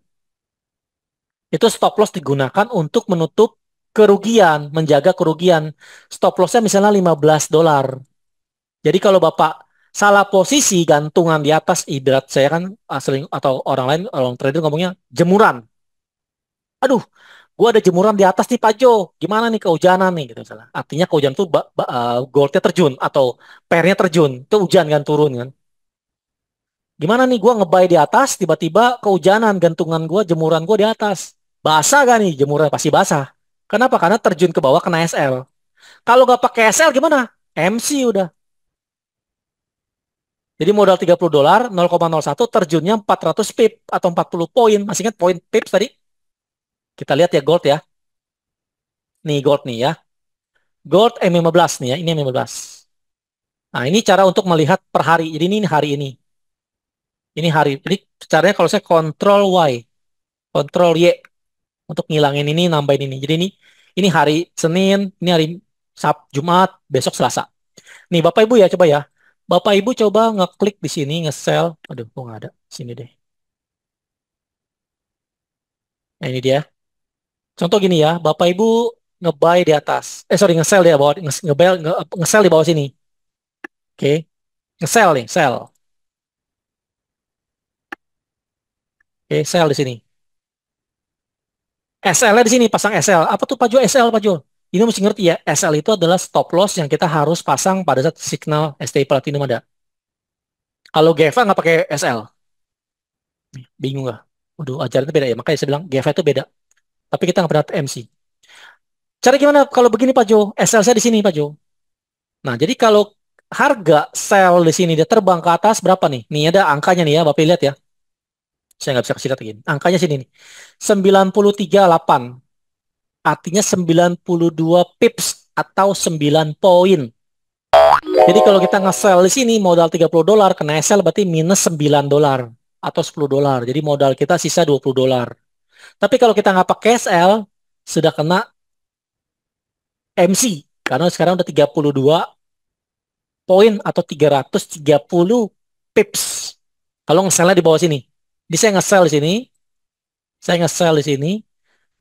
Itu stop loss digunakan untuk menutup kerugian, menjaga kerugian. Stop lossnya misalnya $15. Jadi kalau Bapak salah posisi gantungan di atas, ibarat saya kan sering atau orang lain, orang trader ngomongnya jemuran. Aduh, gua ada jemuran di atas nih Pak Jo. Gimana nih kehujanan nih gitu misalnya. Artinya kehujanan tuh goldnya terjun atau pairnya terjun. Itu hujan kan turun kan. Gimana nih gue ngebay di atas, tiba-tiba kehujanan, gantungan gue, jemuran gue di atas. Basah gak nih jemuran? Pasti basah. Kenapa? Karena terjun ke bawah kena SL. Kalau nggak pakai SL gimana? MC udah. Jadi modal $30, 0,01 terjunnya 400 pip atau 40 poin. Masih ingat poin pips tadi? Kita lihat ya gold ya. Nih gold nih ya. Gold M15 nih ya. Ini M15. Nah ini cara untuk melihat per hari. Jadi ini hari ini. Ini hari. Jadi caranya kalau saya Control Y. Control Y. Untuk ngilangin ini, nambahin ini. Jadi ini hari Senin. Ini hari Jumat. Besok Selasa. Nih Bapak Ibu ya coba ya. Bapak Ibu coba ngeklik di sini, nge-sell. Aduh, kok nggak ada. Sini deh. Nah ini dia. Contoh gini ya, Bapak Ibu nge-buy di atas. Sorry, nge-sell di bawah, nge-sell di bawah sini. Oke, nge-sell nih, sell. Oke, sell di sini. SL-nya di sini, pasang SL. Apa tuh Pak Jo, SL Pak Jo? Ini mesti ngerti ya, SL itu adalah stop loss yang kita harus pasang pada saat signal STI Platinum ada. Kalau GFA nggak pakai SL. Bingung nggak? Waduh, ajaran itu beda ya. Makanya saya bilang GFA itu beda. Tapi kita nggak pernah MC. Cara gimana kalau begini Pak Jo? SL saya di sini Pak Jo. Nah, jadi kalau harga sell di sini dia terbang ke atas berapa nih? Nih ada angkanya nih ya, Bapak lihat ya. Saya nggak bisa kasih lihat lagi. Angkanya sini nih. 93,8. Artinya 92 pips atau 9 poin. Jadi kalau kita nge-sell di sini modal $30, kena SL berarti minus $9 atau $10. Jadi modal kita sisa $20. Tapi kalau kita nggak pakai SL, sudah kena MC. Karena sekarang udah 32 poin atau 330 pips. Kalau nge-sell di bawah sini. Jadi saya nge-sell di sini, saya nge-sell di sini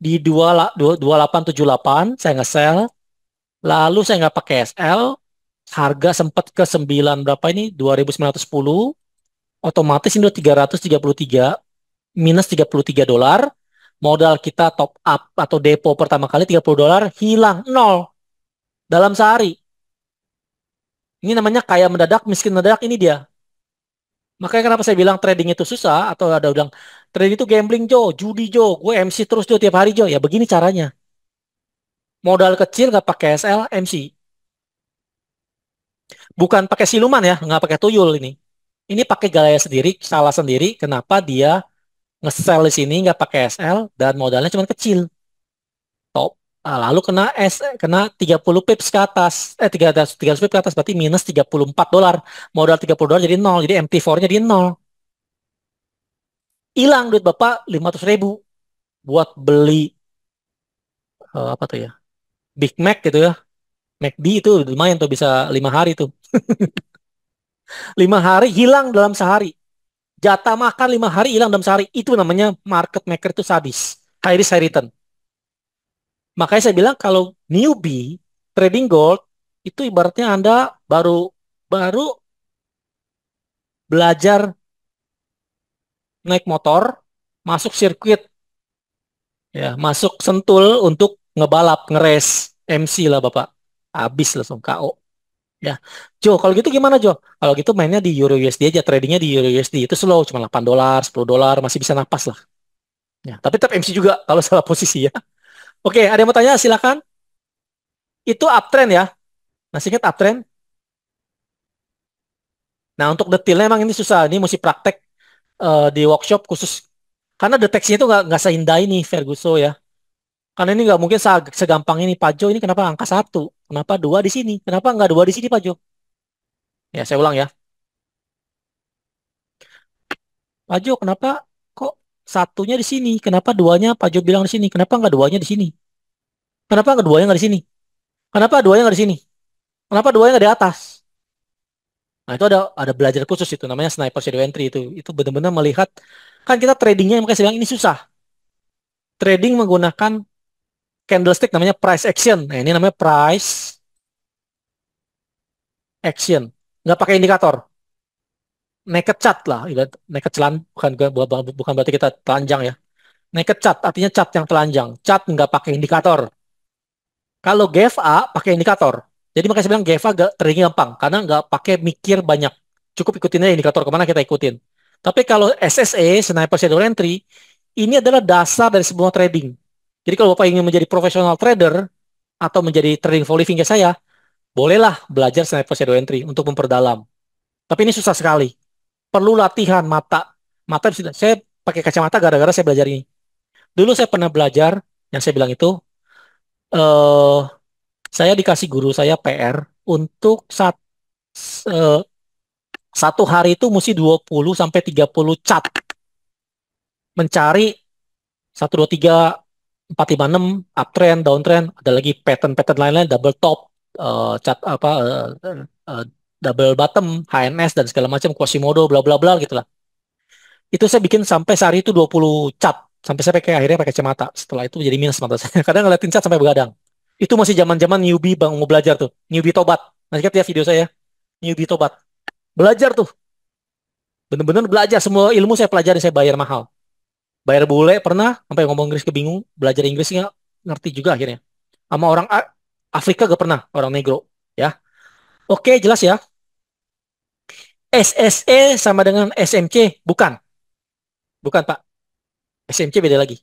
di 2878 saya nge-sell, lalu saya nggak pakai SL, harga sempat ke 9 berapa ini? 2910, otomatis ini udah 333 minus $33. Modal kita top up atau depo pertama kali $30 hilang nol dalam sehari. Ini namanya kaya mendadak, miskin mendadak, ini dia. Makanya kenapa saya bilang trading itu susah, atau ada bilang trading itu gambling Jo, judi Jo, gue MC terus Jo tiap hari Jo. Ya begini caranya. Modal kecil nggak pakai SL, MC. Bukan pakai siluman ya, nggak pakai tuyul ini. Ini pakai gaya sendiri, salah sendiri. Kenapa dia nge-sell di sini nggak pakai SL dan modalnya cuma kecil. Top. Nah, lalu kena 30 pips ke atas. 30 pips ke atas berarti minus $34. Modal $30 jadi nol. Jadi MT4-nya jadi nol. Hilang duit Bapak 500.000 buat beli apa tuh ya? Big Mac gitu ya. McD itu lumayan tuh bisa 5 hari tuh. 5 hari hilang dalam sehari. Jatah makan 5 hari hilang dalam sehari. Itu namanya market maker itu sadis. High risk, high return. Makanya saya bilang kalau newbie trading gold itu ibaratnya Anda baru baru belajar naik motor, masuk sirkuit, ya, masuk sentul untuk ngebalap, ngeres, MC lah Bapak. Habis langsung KO. Ya, Jo, kalau gitu gimana Jo? Kalau gitu mainnya di Euro USD aja, tradingnya di Euro USD itu slow, cuma $8, $10 masih bisa napas lah. Ya, tapi tetap MC juga kalau salah posisi ya. Oke, ada yang mau tanya? Silakan. Itu uptrend ya. Masih ingat uptrend? Nah, untuk detailnya emang ini susah. Ini mesti praktek di workshop khusus. Karena deteksinya itu nggak seindah ini, Ferguson ya. Karena ini nggak mungkin segampang ini. Pak Jo, ini kenapa angka 1? Kenapa 2 di sini? Kenapa nggak 2 di sini, Pak Jo? Ya, saya ulang ya. Pak Jo, kenapa kok satunya di sini? Kenapa duanya Pak Jo bilang di sini? Kenapa nggak duanya di sini? Kenapa nggak duanya nggak di sini? Kenapa duanya nggak di sini? Kenapa duanya nggak di atas? Nah, itu ada belajar khusus itu namanya sniper shadow entry itu. Itu benar-benar melihat kan kita tradingnya makanya saya bilang ini susah. Trading menggunakan candlestick namanya price action. Nah, ini namanya price action. Nggak pakai indikator. Naked chart lah. Naked celan bukan berarti kita telanjang ya. Naked chart artinya chart yang telanjang. Chart nggak pakai indikator. Kalau GFA pakai indikator. Jadi makanya saya bilang GFA trading gampang karena nggak pakai mikir banyak. Cukup ikutin aja indikator kemana kita ikutin. Tapi kalau SSE, Sniper Shadow Entry, ini adalah dasar dari semua trading. Jadi kalau Bapak ingin menjadi profesional trader atau menjadi trading for living kayak saya, bolehlah belajar Sniper Shadow Entry untuk memperdalam. Tapi ini susah sekali. Perlu latihan mata. Mata saya pakai kacamata gara-gara saya belajar ini. Dulu saya pernah belajar, yang saya bilang itu, eh saya dikasih guru saya PR untuk eh, satu hari itu mesti 20 sampai 30 cat mencari 1, 2, 3, 4, 5, 6 uptrend, downtrend, ada lagi pattern-pattern lain-lain, double top, cat apa, eh, double bottom, HNS dan segala macam, Quasimodo, bla bla bla gitulah. Itu saya bikin sampai sehari itu 20 cat, sampai saya pakai akhirnya pakai kacamata. Setelah itu jadi minus mata saya. Kadang ngeliatin cat sampai begadang. Itu masih zaman-zaman newbie bang mau belajar tuh, newbie tobat. Nanti lihat ya video saya, newbie tobat. Belajar tuh, bener-bener belajar semua ilmu saya pelajari, saya bayar mahal. Bayar bule pernah, sampai ngomong Inggris kebingung, belajar Inggris nggak ngerti juga akhirnya. Sama orang Afrika gak pernah, orang negro. Ya, oke jelas ya. SSE sama dengan SMC, bukan, bukan Pak. SMC beda lagi.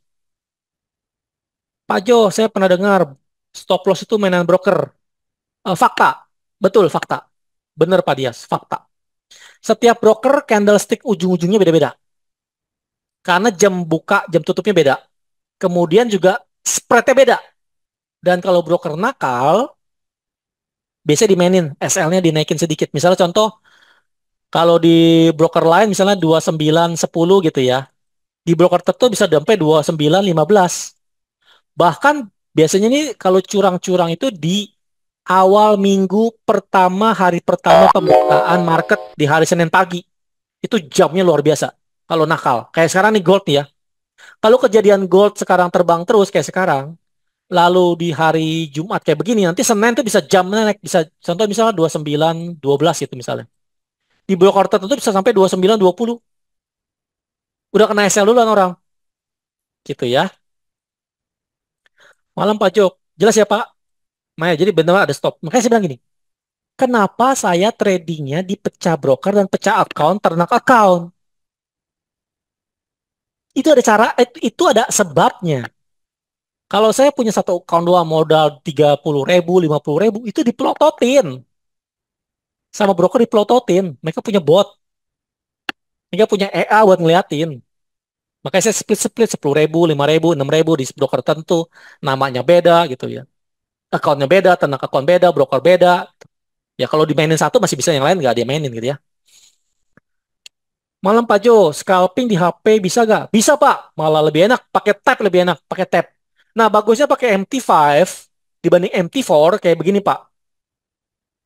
Pak Jo, saya pernah dengar stop loss itu mainan broker. Fakta, betul fakta. Bener Pak Dias, fakta. Setiap broker candlestick ujung-ujungnya beda-beda. Karena jam buka, jam tutupnya beda. Kemudian juga spreadnya beda. Dan kalau broker nakal, biasanya dimainin, SL-nya dinaikin sedikit. Misalnya contoh, kalau di broker lain misalnya 2910 gitu ya. Di broker tertentu bisa sampai 2915. Bahkan biasanya nih kalau curang-curang itu di awal minggu pertama, hari pertama pembukaan market di hari Senin pagi. Itu jamnya luar biasa. Kalau nakal. Kayak sekarang nih gold nih ya. Kalau kejadian gold sekarang terbang terus kayak sekarang, lalu di hari Jumat kayak begini, nanti Senin tuh bisa jamnya naik. Bisa, contoh misalnya 2912 gitu misalnya. Di broker tertentu bisa sampai 2920. Udah kena SL duluan orang. Gitu ya. Malam Pak Jok. Jelas ya Pak? Maya, jadi benar ada stop. Makanya saya bilang gini, kenapa saya tradingnya di pecah broker dan pecah account, ternak account? Itu ada cara, itu ada sebabnya. Kalau saya punya satu account dua modal 30.000, 50.000, itu dipelototin. Sama broker dipelototin. Mereka punya bot. Mereka punya EA buat ngeliatin. Makanya saya split-split 10.000, 5.000, 6.000 di broker tertentu. Namanya beda gitu ya. Accountnya beda, ternak account beda, broker beda. Ya kalau dimainin satu masih bisa, yang lain nggak dia mainin gitu ya. Malam Pak Jo, scalping di HP bisa nggak? Bisa Pak, malah lebih enak. Pakai tab lebih enak, pakai tab. Nah bagusnya pakai MT5 dibanding MT4 kayak begini Pak.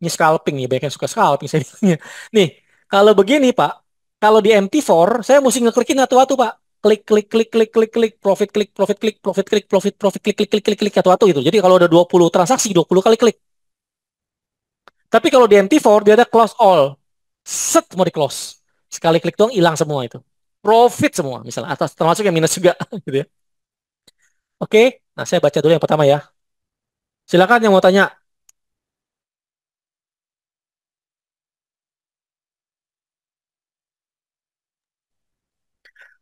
Ini scalping nih, banyak yang suka scalping saya bilangnya. Nih, kalau begini Pak, kalau di MT4 saya mesti ngeklikin satu-satu Pak. Klik, klik, klik, klik, klik, klik, profit, klik, profit, klik, profit, klik, profit, profit, klik, klik, klik, klik, klik, satu-satu gitu. Jadi kalau ada 20 transaksi, 20 kali klik. Tapi kalau di MT4 dia ada close all. Set mau di close. Sekali klik doang hilang semua itu. Profit semua misalnya atas termasuk yang minus juga gitu ya. Oke, nah saya baca dulu yang pertama ya. Silakan yang mau tanya.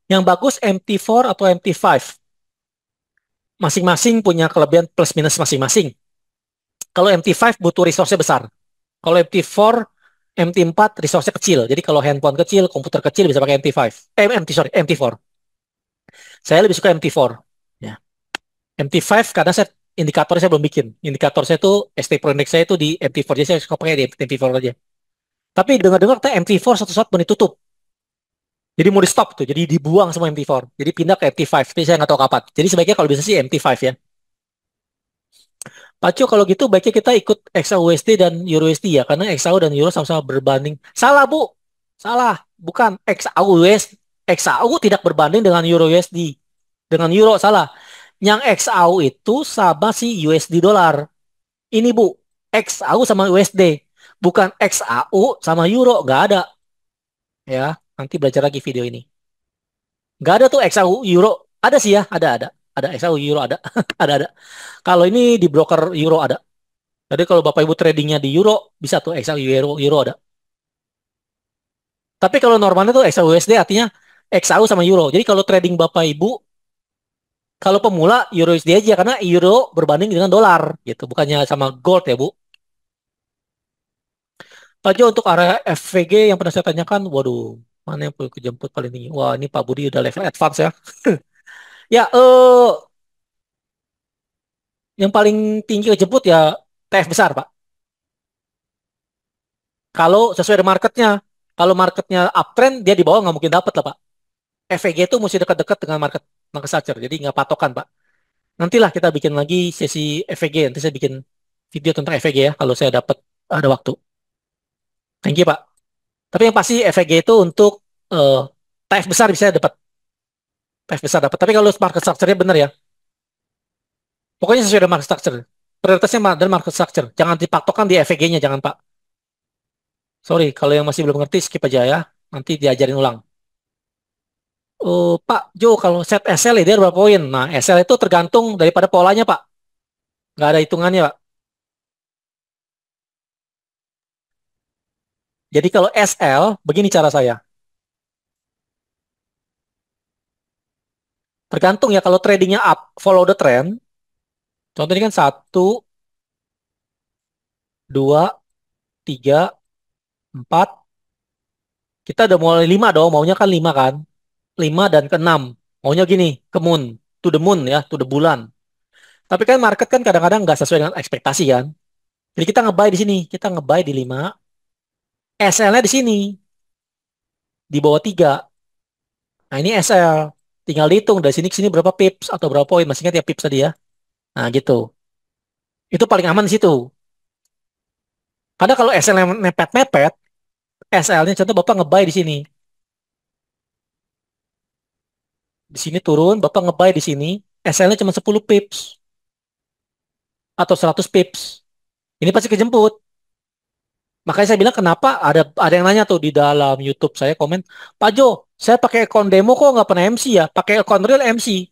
Yang bagus MT4 atau MT5? Masing-masing punya kelebihan plus minus masing-masing. Kalau MT5 butuh resource-nya besar. Kalau MT4, MT4 resource-nya kecil. Jadi kalau handphone kecil, komputer kecil bisa pakai MT5. Sorry, MT4. Saya lebih suka MT4. Ya. MT5 karena indikatornya saya belum bikin. Indikator saya itu ST Pro Index saya itu di MT4, jadi saya suka pakai di MT4 aja. Tapi dengar-dengar MT4 satu saat mau ditutup. Jadi mau di stop tuh, jadi dibuang semua MT4. Jadi pindah ke MT5, tapi saya nggak tahu kapan. Jadi sebaiknya kalau bisa sih MT5 ya. Pacu kalau gitu baiknya kita ikut XAUSD dan EURUSD ya, karena XAU dan Euro sama-sama berbanding. Salah Bu, salah, bukan XAUUSD. XAU tidak berbanding dengan EURUSD. Dengan Euro salah. Yang XAU itu sama si USD dolar. Ini Bu, XAU sama USD. Bukan XAU sama Euro, nggak ada. Ya, nanti belajar lagi video ini. Nggak ada tuh XAU Euro. Ada sih ya, ada. Ada XAU Euro ada. Ada. Kalau ini di broker Euro ada. Jadi kalau Bapak Ibu tradingnya di Euro, bisa tuh XAU Euro ada. Tapi kalau normalnya tuh XAU USD artinya XAU sama Euro. Jadi kalau trading Bapak Ibu, kalau pemula Euro USD aja karena Euro berbanding dengan dolar gitu, bukannya sama gold ya Bu. Aja untuk area FVG yang pernah saya tanyakan, waduh, mana yang perlu kejemput paling tinggi? Wah, ini Pak Budi udah level advance ya. Ya, yang paling tinggi kejemput ya TF besar, Pak. Kalau sesuai dengan marketnya, kalau marketnya uptrend, dia di bawah nggak mungkin dapat lah, Pak. FVG itu mesti dekat-dekat dengan market market structure, jadi nggak patokan, Pak. Nantilah kita bikin lagi sesi FVG, nanti saya bikin video tentang FVG ya, kalau saya dapat ada waktu. Thank you, Pak. Tapi yang pasti FVG itu untuk TF besar bisa dapat, TF besar dapat. Tapi kalau market structure-nya benar ya, pokoknya sesuai dengan market structure. Prioritasnya dan market structure. Jangan dipatokkan di FVG-nya, jangan Pak. Sorry, kalau yang masih belum ngerti skip aja ya. Nanti diajarin ulang. Oh, Pak Jo, kalau set SL dia berapa poin? Nah, SL itu tergantung daripada polanya, Pak. Nggak ada hitungannya, Pak. Jadi kalau SL, begini cara saya. Tergantung ya, kalau tradingnya up, follow the trend. Contohnya kan 1, 2, 3, 4. Kita udah mulai 5 dong, maunya kan 5 kan. 5 dan ke-6. Maunya gini, ke moon. To the moon ya, to the bulan. Tapi kan market kan kadang-kadang nggak sesuai dengan ekspektasi kan. Jadi kita nge-buy di sini. Kita nge-buy di 5. SL-nya di sini. Di bawah 3. Nah ini SL. Tinggal dihitung dari sini ke sini berapa pips atau berapa poin. Masih ingat ya pips tadi ya. Nah gitu. Itu paling aman di situ. Karena kalau SL yang mepet-mepet, SL-nya contoh Bapak nge-buy di sini. Di sini turun, Bapak nge-buy di sini. SL-nya cuma 10 pips atau 100 pips. Ini pasti kejemput. Makanya saya bilang kenapa ada yang nanya tuh di dalam YouTube saya komen, Pak Jo, saya pakai account demo kok nggak pernah MC ya, pakai account real MC.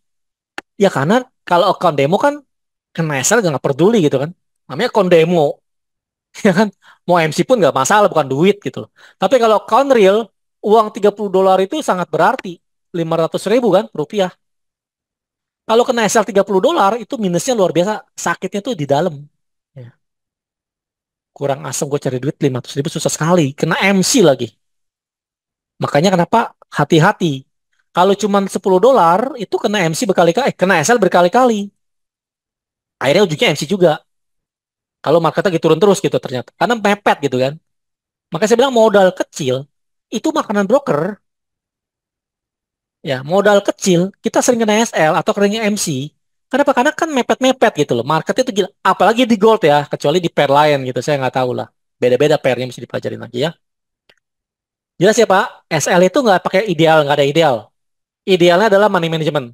Ya karena kalau account demo kan kena SL nggak peduli gitu kan, namanya account demo, ya kan, mau MC pun nggak masalah, bukan duit gitu loh. Tapi kalau account real, uang $30 itu sangat berarti, 500.000 kan rupiah. Kalau kena SL $30 itu minusnya luar biasa, sakitnya tuh di dalam. Ya. Kurang asem gue cari duit 500.000 susah sekali, kena MC lagi. Makanya kenapa hati-hati. Kalau cuma $10 itu kena MC berkali-kali, kena SL berkali-kali. Akhirnya ujungnya MC juga. Kalau marketnya gitu turun terus gitu ternyata. Karena mepet gitu kan. Makanya saya bilang modal kecil itu makanan broker. Ya, modal kecil kita sering kena SL atau kerennya MC. Kenapa? Karena kan mepet-mepet gitu loh. Marketnya itu gila. Apalagi di gold ya, kecuali di pair lain gitu. Saya nggak tahu lah. Beda-beda pairnya mesti dipelajarin lagi ya. Jelas ya Pak, SL itu nggak pakai ideal, nggak ada ideal. Idealnya adalah money management.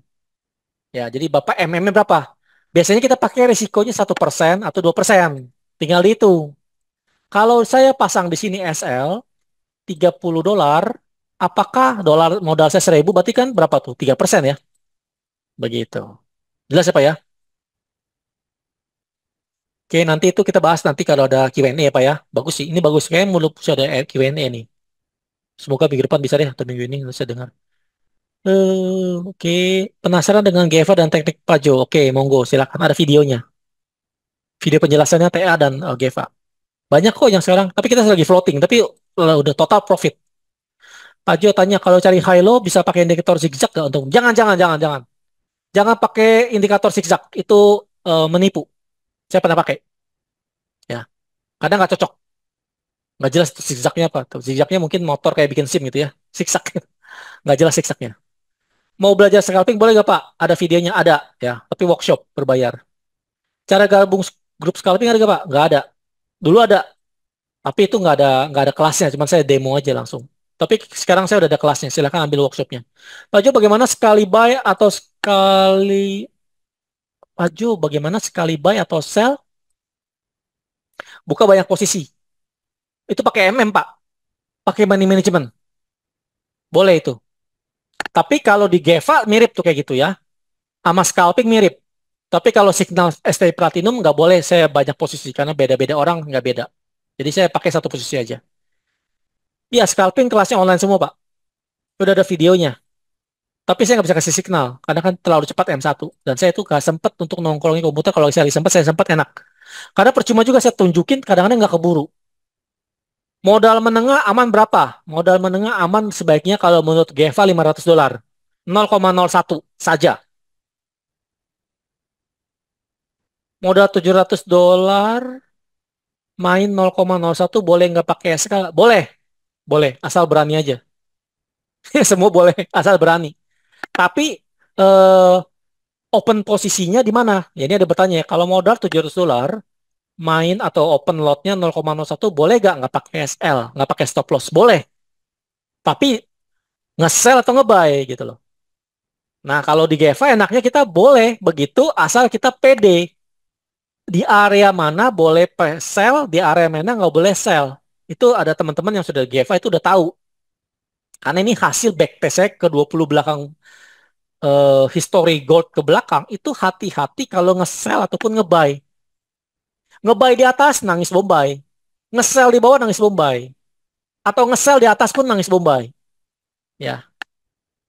Ya, jadi Bapak MM-nya berapa? Biasanya kita pakai risikonya 1% atau 2%. Tinggal dihitung. Kalau saya pasang di sini SL $30, apakah dolar modal saya 1.000 berarti kan berapa tuh? 3% ya. Begitu. Jelas ya Pak ya? Oke, nanti itu kita bahas nanti kalau ada Q&A ya Pak ya. Bagus sih. Ini bagus. Kayaknya mulai ada Q&A nih. Semoga minggu depan bisa deh atau minggu ini saya dengar. Oke. Penasaran dengan GEVA dan teknik Pajo? Oke, monggo. Silakan. Ada videonya. Video penjelasannya TA dan GEVA. Banyak kok yang sekarang, tapi kita lagi floating, tapi udah total profit. Pak Jo tanya kalau cari high low bisa pakai indikator zigzag nggak untuk? Jangan, jangan, jangan, jangan. Jangan pakai indikator zigzag, itu menipu. Saya pernah pakai, ya. Kadang nggak cocok, nggak jelas zigzagnya apa. Tuh, zigzagnya mungkin motor kayak bikin SIM gitu ya, zigzag, nggak jelas zigzagnya. Mau belajar scalping boleh nggak Pak? Ada videonya, ada, ya. Tapi workshop berbayar. Cara gabung grup scalping ada nggak Pak? Nggak ada. Dulu ada, tapi itu nggak ada kelasnya, cuma saya demo aja langsung. Tapi sekarang saya udah ada kelasnya, silahkan ambil workshopnya. Pak Jo, bagaimana sekali buy atau sekali Pak Jo, bagaimana sekali buy atau sell buka banyak posisi? Itu pakai MM Pak, pakai money management, boleh itu. Tapi kalau di GEVA mirip tuh kayak gitu ya, sama scalping mirip. Tapi kalau signal ST Platinum nggak boleh saya banyak posisi karena beda-beda orang nggak beda. Jadi saya pakai satu posisi aja. Iya, scalping kelasnya online semua, Pak. Udah ada videonya. Tapi saya nggak bisa kasih signal, karena kan terlalu cepat M1. Dan saya tuh nggak sempet untuk nongkrongin komputer. Kalau saya sempat enak. Karena percuma juga saya tunjukin, kadang-kadang nggak keburu. Modal menengah aman berapa? Modal menengah aman sebaiknya kalau menurut Geva $500. 0,01 saja. Modal $700, main 0,01 boleh nggak pakai SK? Boleh, boleh, asal berani aja. Semua boleh, asal berani. Tapi eh, open posisinya di mana? Ya, ini ada bertanya ya. Kalau modal $700, main atau open lotnya 0,01 boleh nggak pakai SL, nggak pakai stop loss? Boleh. Tapi nge-sell atau nge-buy gitu loh. Nah, kalau di GFA enaknya kita boleh begitu asal kita pede. Di area mana boleh sell, di area mana nggak boleh sell. Itu ada teman-teman yang sudah GFA itu udah tahu. Karena ini hasil backtest saya ke 20 belakang history gold ke belakang itu hati-hati kalau nge-sell ataupun nge-buy. Nge-buy di atas nangis Bombay. Nge-sell di bawah nangis Bombay. Atau nge-sell di atas pun nangis Bombay. Ya.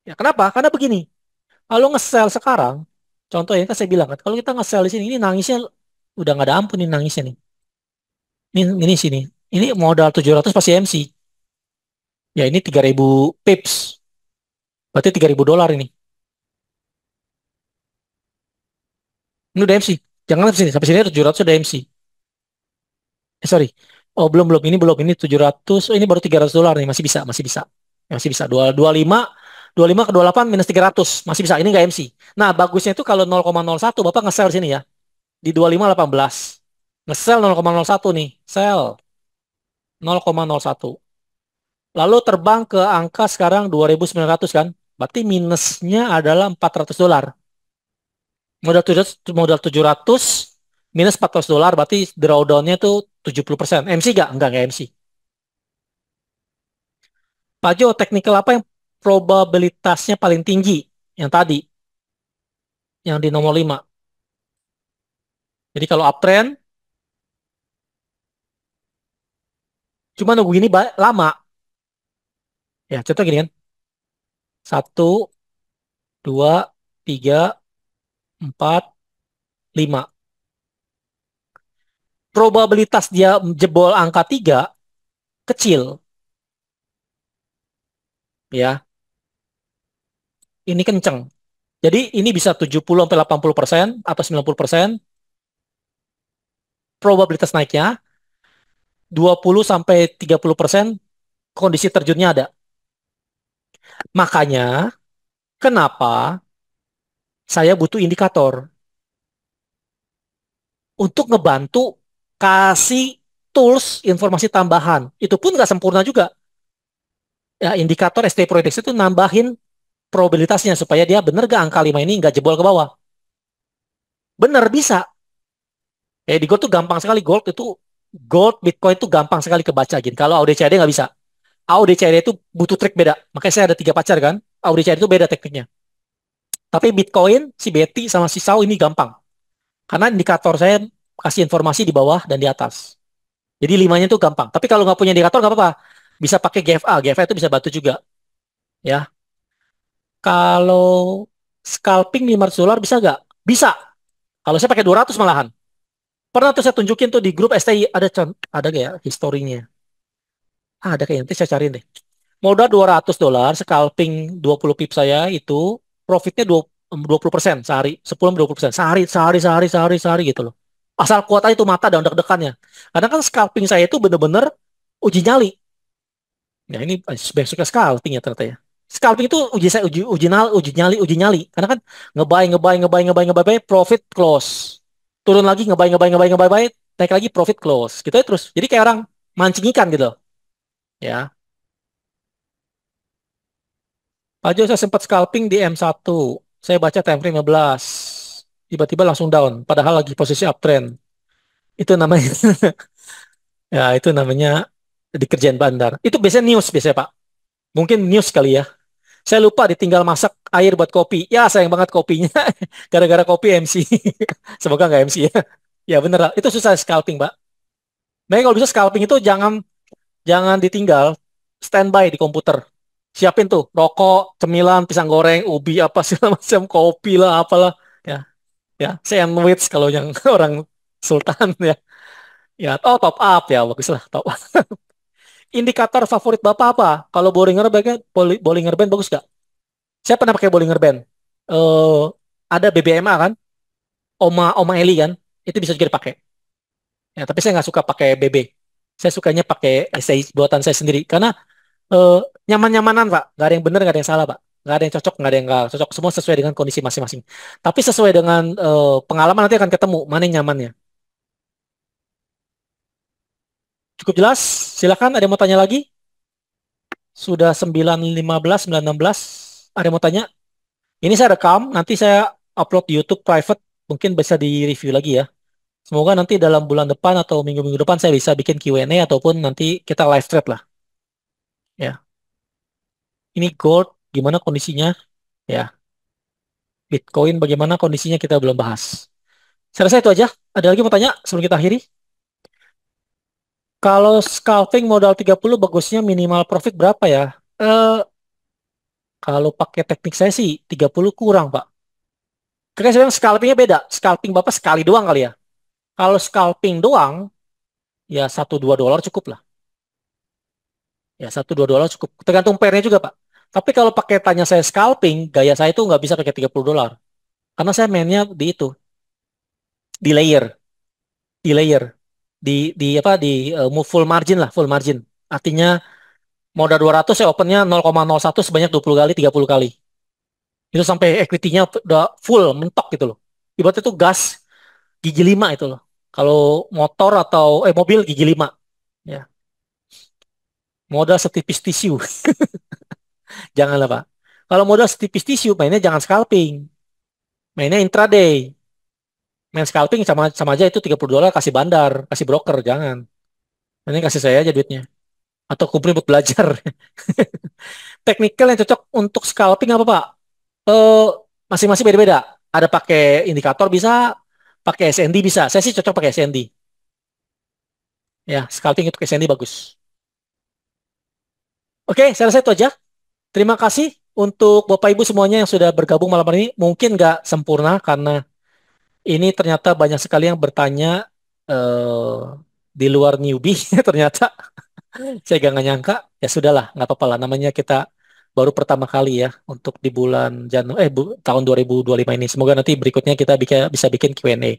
Ya kenapa? Karena begini. Kalau nge-sell sekarang, contohnya kan saya bilang kan, kalau kita nge-sell di sini, ini nangisnya udah nggak ada ampun nih nangisnya nih. Ini sini. Ini modal 700 pasti MC. Ya ini 3.000 pips. Berarti $3.000 ini. Ini udah MC. Jangan sampai sini. Sampai sini 700 udah MC. Sorry. Oh, belum, belum. Ini belum. Ini 700. Oh, ini baru $300 nih. Masih bisa. Masih bisa. Masih bisa. 25 ke 28 minus 300. Masih bisa. Ini nggak MC. Nah, bagusnya itu kalau 0,01 Bapak nge-sell sini ya. Di 25,18. Nge-sell 0,01 nih. Sell 0,01. Lalu terbang ke angka sekarang 2.900 kan. Berarti minusnya adalah $400. Modal 700 minus $400 berarti drawdown-nya itu 70%. MC nggak? Enggak MC. Pak Jo, teknikal apa yang probabilitasnya paling tinggi? Yang tadi, yang di nomor 5. Jadi kalau uptrend, cuma nunggu ini lama. Ya, contoh gini kan. Satu, dua, tiga, empat, lima. Probabilitas dia jebol angka 3 kecil. Ya, ini kenceng. Jadi ini bisa 70-80% atau 90%. Probabilitas naiknya 20-30% kondisi terjunnya ada. Makanya kenapa saya butuh indikator untuk ngebantu kasih tools informasi tambahan. Itu pun nggak sempurna juga. Ya, indikator ST Prodex itu nambahin probabilitasnya supaya dia bener gak angka 5 ini nggak jebol ke bawah. Bener bisa. Di gold tuh gampang sekali. Gold, Bitcoin tuh gampang sekali kebaca gini. Kalau AUD-CAD nggak bisa. AUD-CAD itu butuh trik beda. Makanya saya ada 3 pacar kan. AUD-CAD itu beda tekniknya. Tapi Bitcoin, si Betty sama si Sau ini gampang. Karena indikator saya kasih informasi di bawah dan di atas. Jadi limanya itu gampang. Tapi kalau nggak punya indikator nggak apa-apa. Bisa pakai GFA. GFA itu bisa bantu juga. Ya. Kalau scalping $500 bisa nggak? Bisa. Kalau saya pakai 200 malahan. Pernah tuh saya tunjukin tuh di grup STI. Ada nggak ya historinya? Ada kayaknya. Nanti saya cari deh. Modal $200, scalping 20 pip saya itu profitnya 20% sehari, 10-20%. Sehari gitu loh. Asal kuat aja tuh mata dan deg-degannya. Karena kan scalping saya itu bener-bener uji nyali. Ya ini suka scalping ya ternyata ya. Scalping itu uji saya uji nyali. Karena kan ngebuy, profit close. Turun lagi ngebuy, naik lagi profit close. Gitu ya terus. Jadi kayak orang mancing ikan gitu loh. Ya. Pak Jo, saya sempat scalping di M1. Saya baca time frame 15. Tiba-tiba langsung down. Padahal lagi posisi uptrend. Itu namanya, ya itu namanya dikerjain bandar. Itu biasanya news biasanya Pak. Mungkin news kali ya. Saya lupa ditinggal masak air buat kopi. Ya sayang banget kopinya. Gara-gara kopi MC. Semoga nggak MC ya. Ya bener lah. Itu susah scalping Pak. Nah kalau bisa scalping itu jangan jangan ditinggal. standby di komputer. Siapin tuh rokok, cemilan, pisang goreng, ubi apa segala macam, kopi lah, apalah. Ya, ya, sandwich kalau yang orang Sultan ya. Ya, oh top up ya, bagus lah top up. Indikator favorit Bapak apa? Kalau Bollinger Band, Bollinger Band bagus gak? Saya pernah pakai Bollinger Band. Eh ada BBMA kan? Oma Oma Eli kan? Itu bisa juga dipakai. Ya, tapi saya nggak suka pakai BB. Saya sukanya pakai SI buatan saya sendiri karena eh, nyaman-nyamanan Pak. Nggak ada yang benar, nggak ada yang salah Pak. Nggak ada yang cocok, nggak ada yang nggak cocok. Semua sesuai dengan kondisi masing-masing. Tapi sesuai dengan pengalaman nanti akan ketemu mana yang nyamannya. Cukup jelas? Silakan. Ada yang mau tanya lagi? Sudah 9.15, 9.16. Ada yang mau tanya? Ini saya rekam. Nanti saya upload di YouTube private. Mungkin bisa di-review lagi ya. Semoga nanti dalam bulan depan atau minggu-minggu depan saya bisa bikin Q&A ataupun nanti kita live thread lah. Ya, ini gold gimana kondisinya? Ya, Bitcoin bagaimana kondisinya kita belum bahas. Saya rasa itu aja. Ada lagi mau tanya sebelum kita akhiri? Kalau scalping modal 30 bagusnya minimal profit berapa ya? Eh, kalau pakai teknik saya sih 30 kurang, Pak. Karena saya bilang scalpingnya beda. Scalping Bapak sekali doang kali ya. Kalau scalping doang, ya 1-2 dolar cukup lah. Ya 1-2 dolar cukup. Tergantung pairnya juga, Pak. Tapi kalau pakai tanya saya scalping, gaya saya itu nggak bisa pakai 30 dolar. Karena saya mainnya di itu, di layer, di layer, di apa, di move full margin lah, full margin. Artinya modal 200 saya opennya 0,01 sebanyak 20 kali, 30 kali. Itu sampai equity-nya udah full, mentok gitu loh. Ibaratnya itu gas gigi 5 itu loh. Kalau motor atau mobil gigi 5. Ya, modal setipis tisu. Janganlah, Pak. Kalau modal setipis tisu, mainnya jangan scalping. Mainnya intraday. Main scalping sama sama aja itu 30 dolar kasih bandar, kasih broker, jangan. Ini kasih saya aja duitnya. Atau kumpulin buat belajar. Teknikal yang cocok untuk scalping apa, Pak? Eh, masing-masing beda-beda. Ada pakai indikator bisa, pakai SND bisa. Saya sih cocok pakai SND. Ya, scalping itu SND bagus. Oke, saya rasa itu aja. Terima kasih untuk Bapak Ibu semuanya yang sudah bergabung malam hari ini. Mungkin nggak sempurna karena ini ternyata banyak sekali yang bertanya eh, di luar newbie. Ternyata saya gak nyangka. Ya sudahlah, nggak apa-apa lah. Namanya kita baru pertama kali ya untuk di bulan tahun 2025 ini. Semoga nanti berikutnya kita bisa bikin Q&A.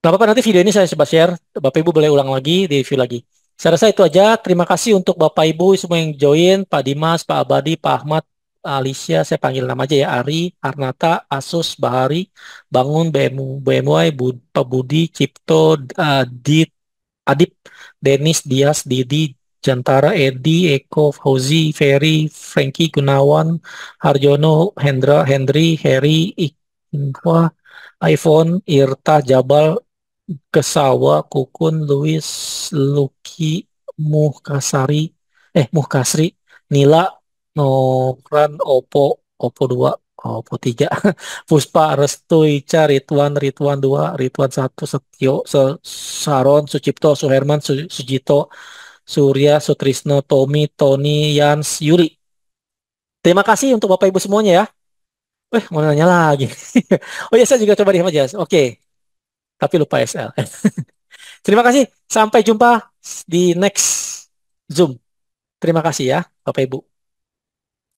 Gak apa-apa, nanti video ini saya coba share. Bapak Ibu boleh ulang lagi, di review lagi. Saya rasa itu aja. Terima kasih untuk Bapak Ibu semua yang join. Pak Dimas, Pak Abadi, Pak Ahmad, Alicia, saya panggil nama aja ya. Ari, Arnata, Asus, Bahari, Bangun, BMY, Pak Budi, Cipto, Dit, Adip, Denis, Dias, Didi, Jantara, Edi, Eko, Fauzi, Ferry, Frankie, Gunawan, Harjono, Hendra, Hendri, Heri, Ikhwa, iPhone, Irta, Jabal, Kesawa, Kukun, Luis, Luki, Muhkasari, Muhkasri, Nila, Nokran, Oppo 2, Oppo 3, Puspa, Restu, Ica, Ridwan 2, Ridwan 1, Setio, Saron, Sucipto, Suherman, Sujito, Surya, Sutrisno, Tommy, Tony, Yans, Yuri. Terima kasih untuk Bapak Ibu semuanya ya. Mau nanya lagi. Oh ya, saya juga coba diam aja. Oke, tapi lupa SL. Terima kasih. Sampai jumpa di next Zoom. Terima kasih ya, Bapak Ibu.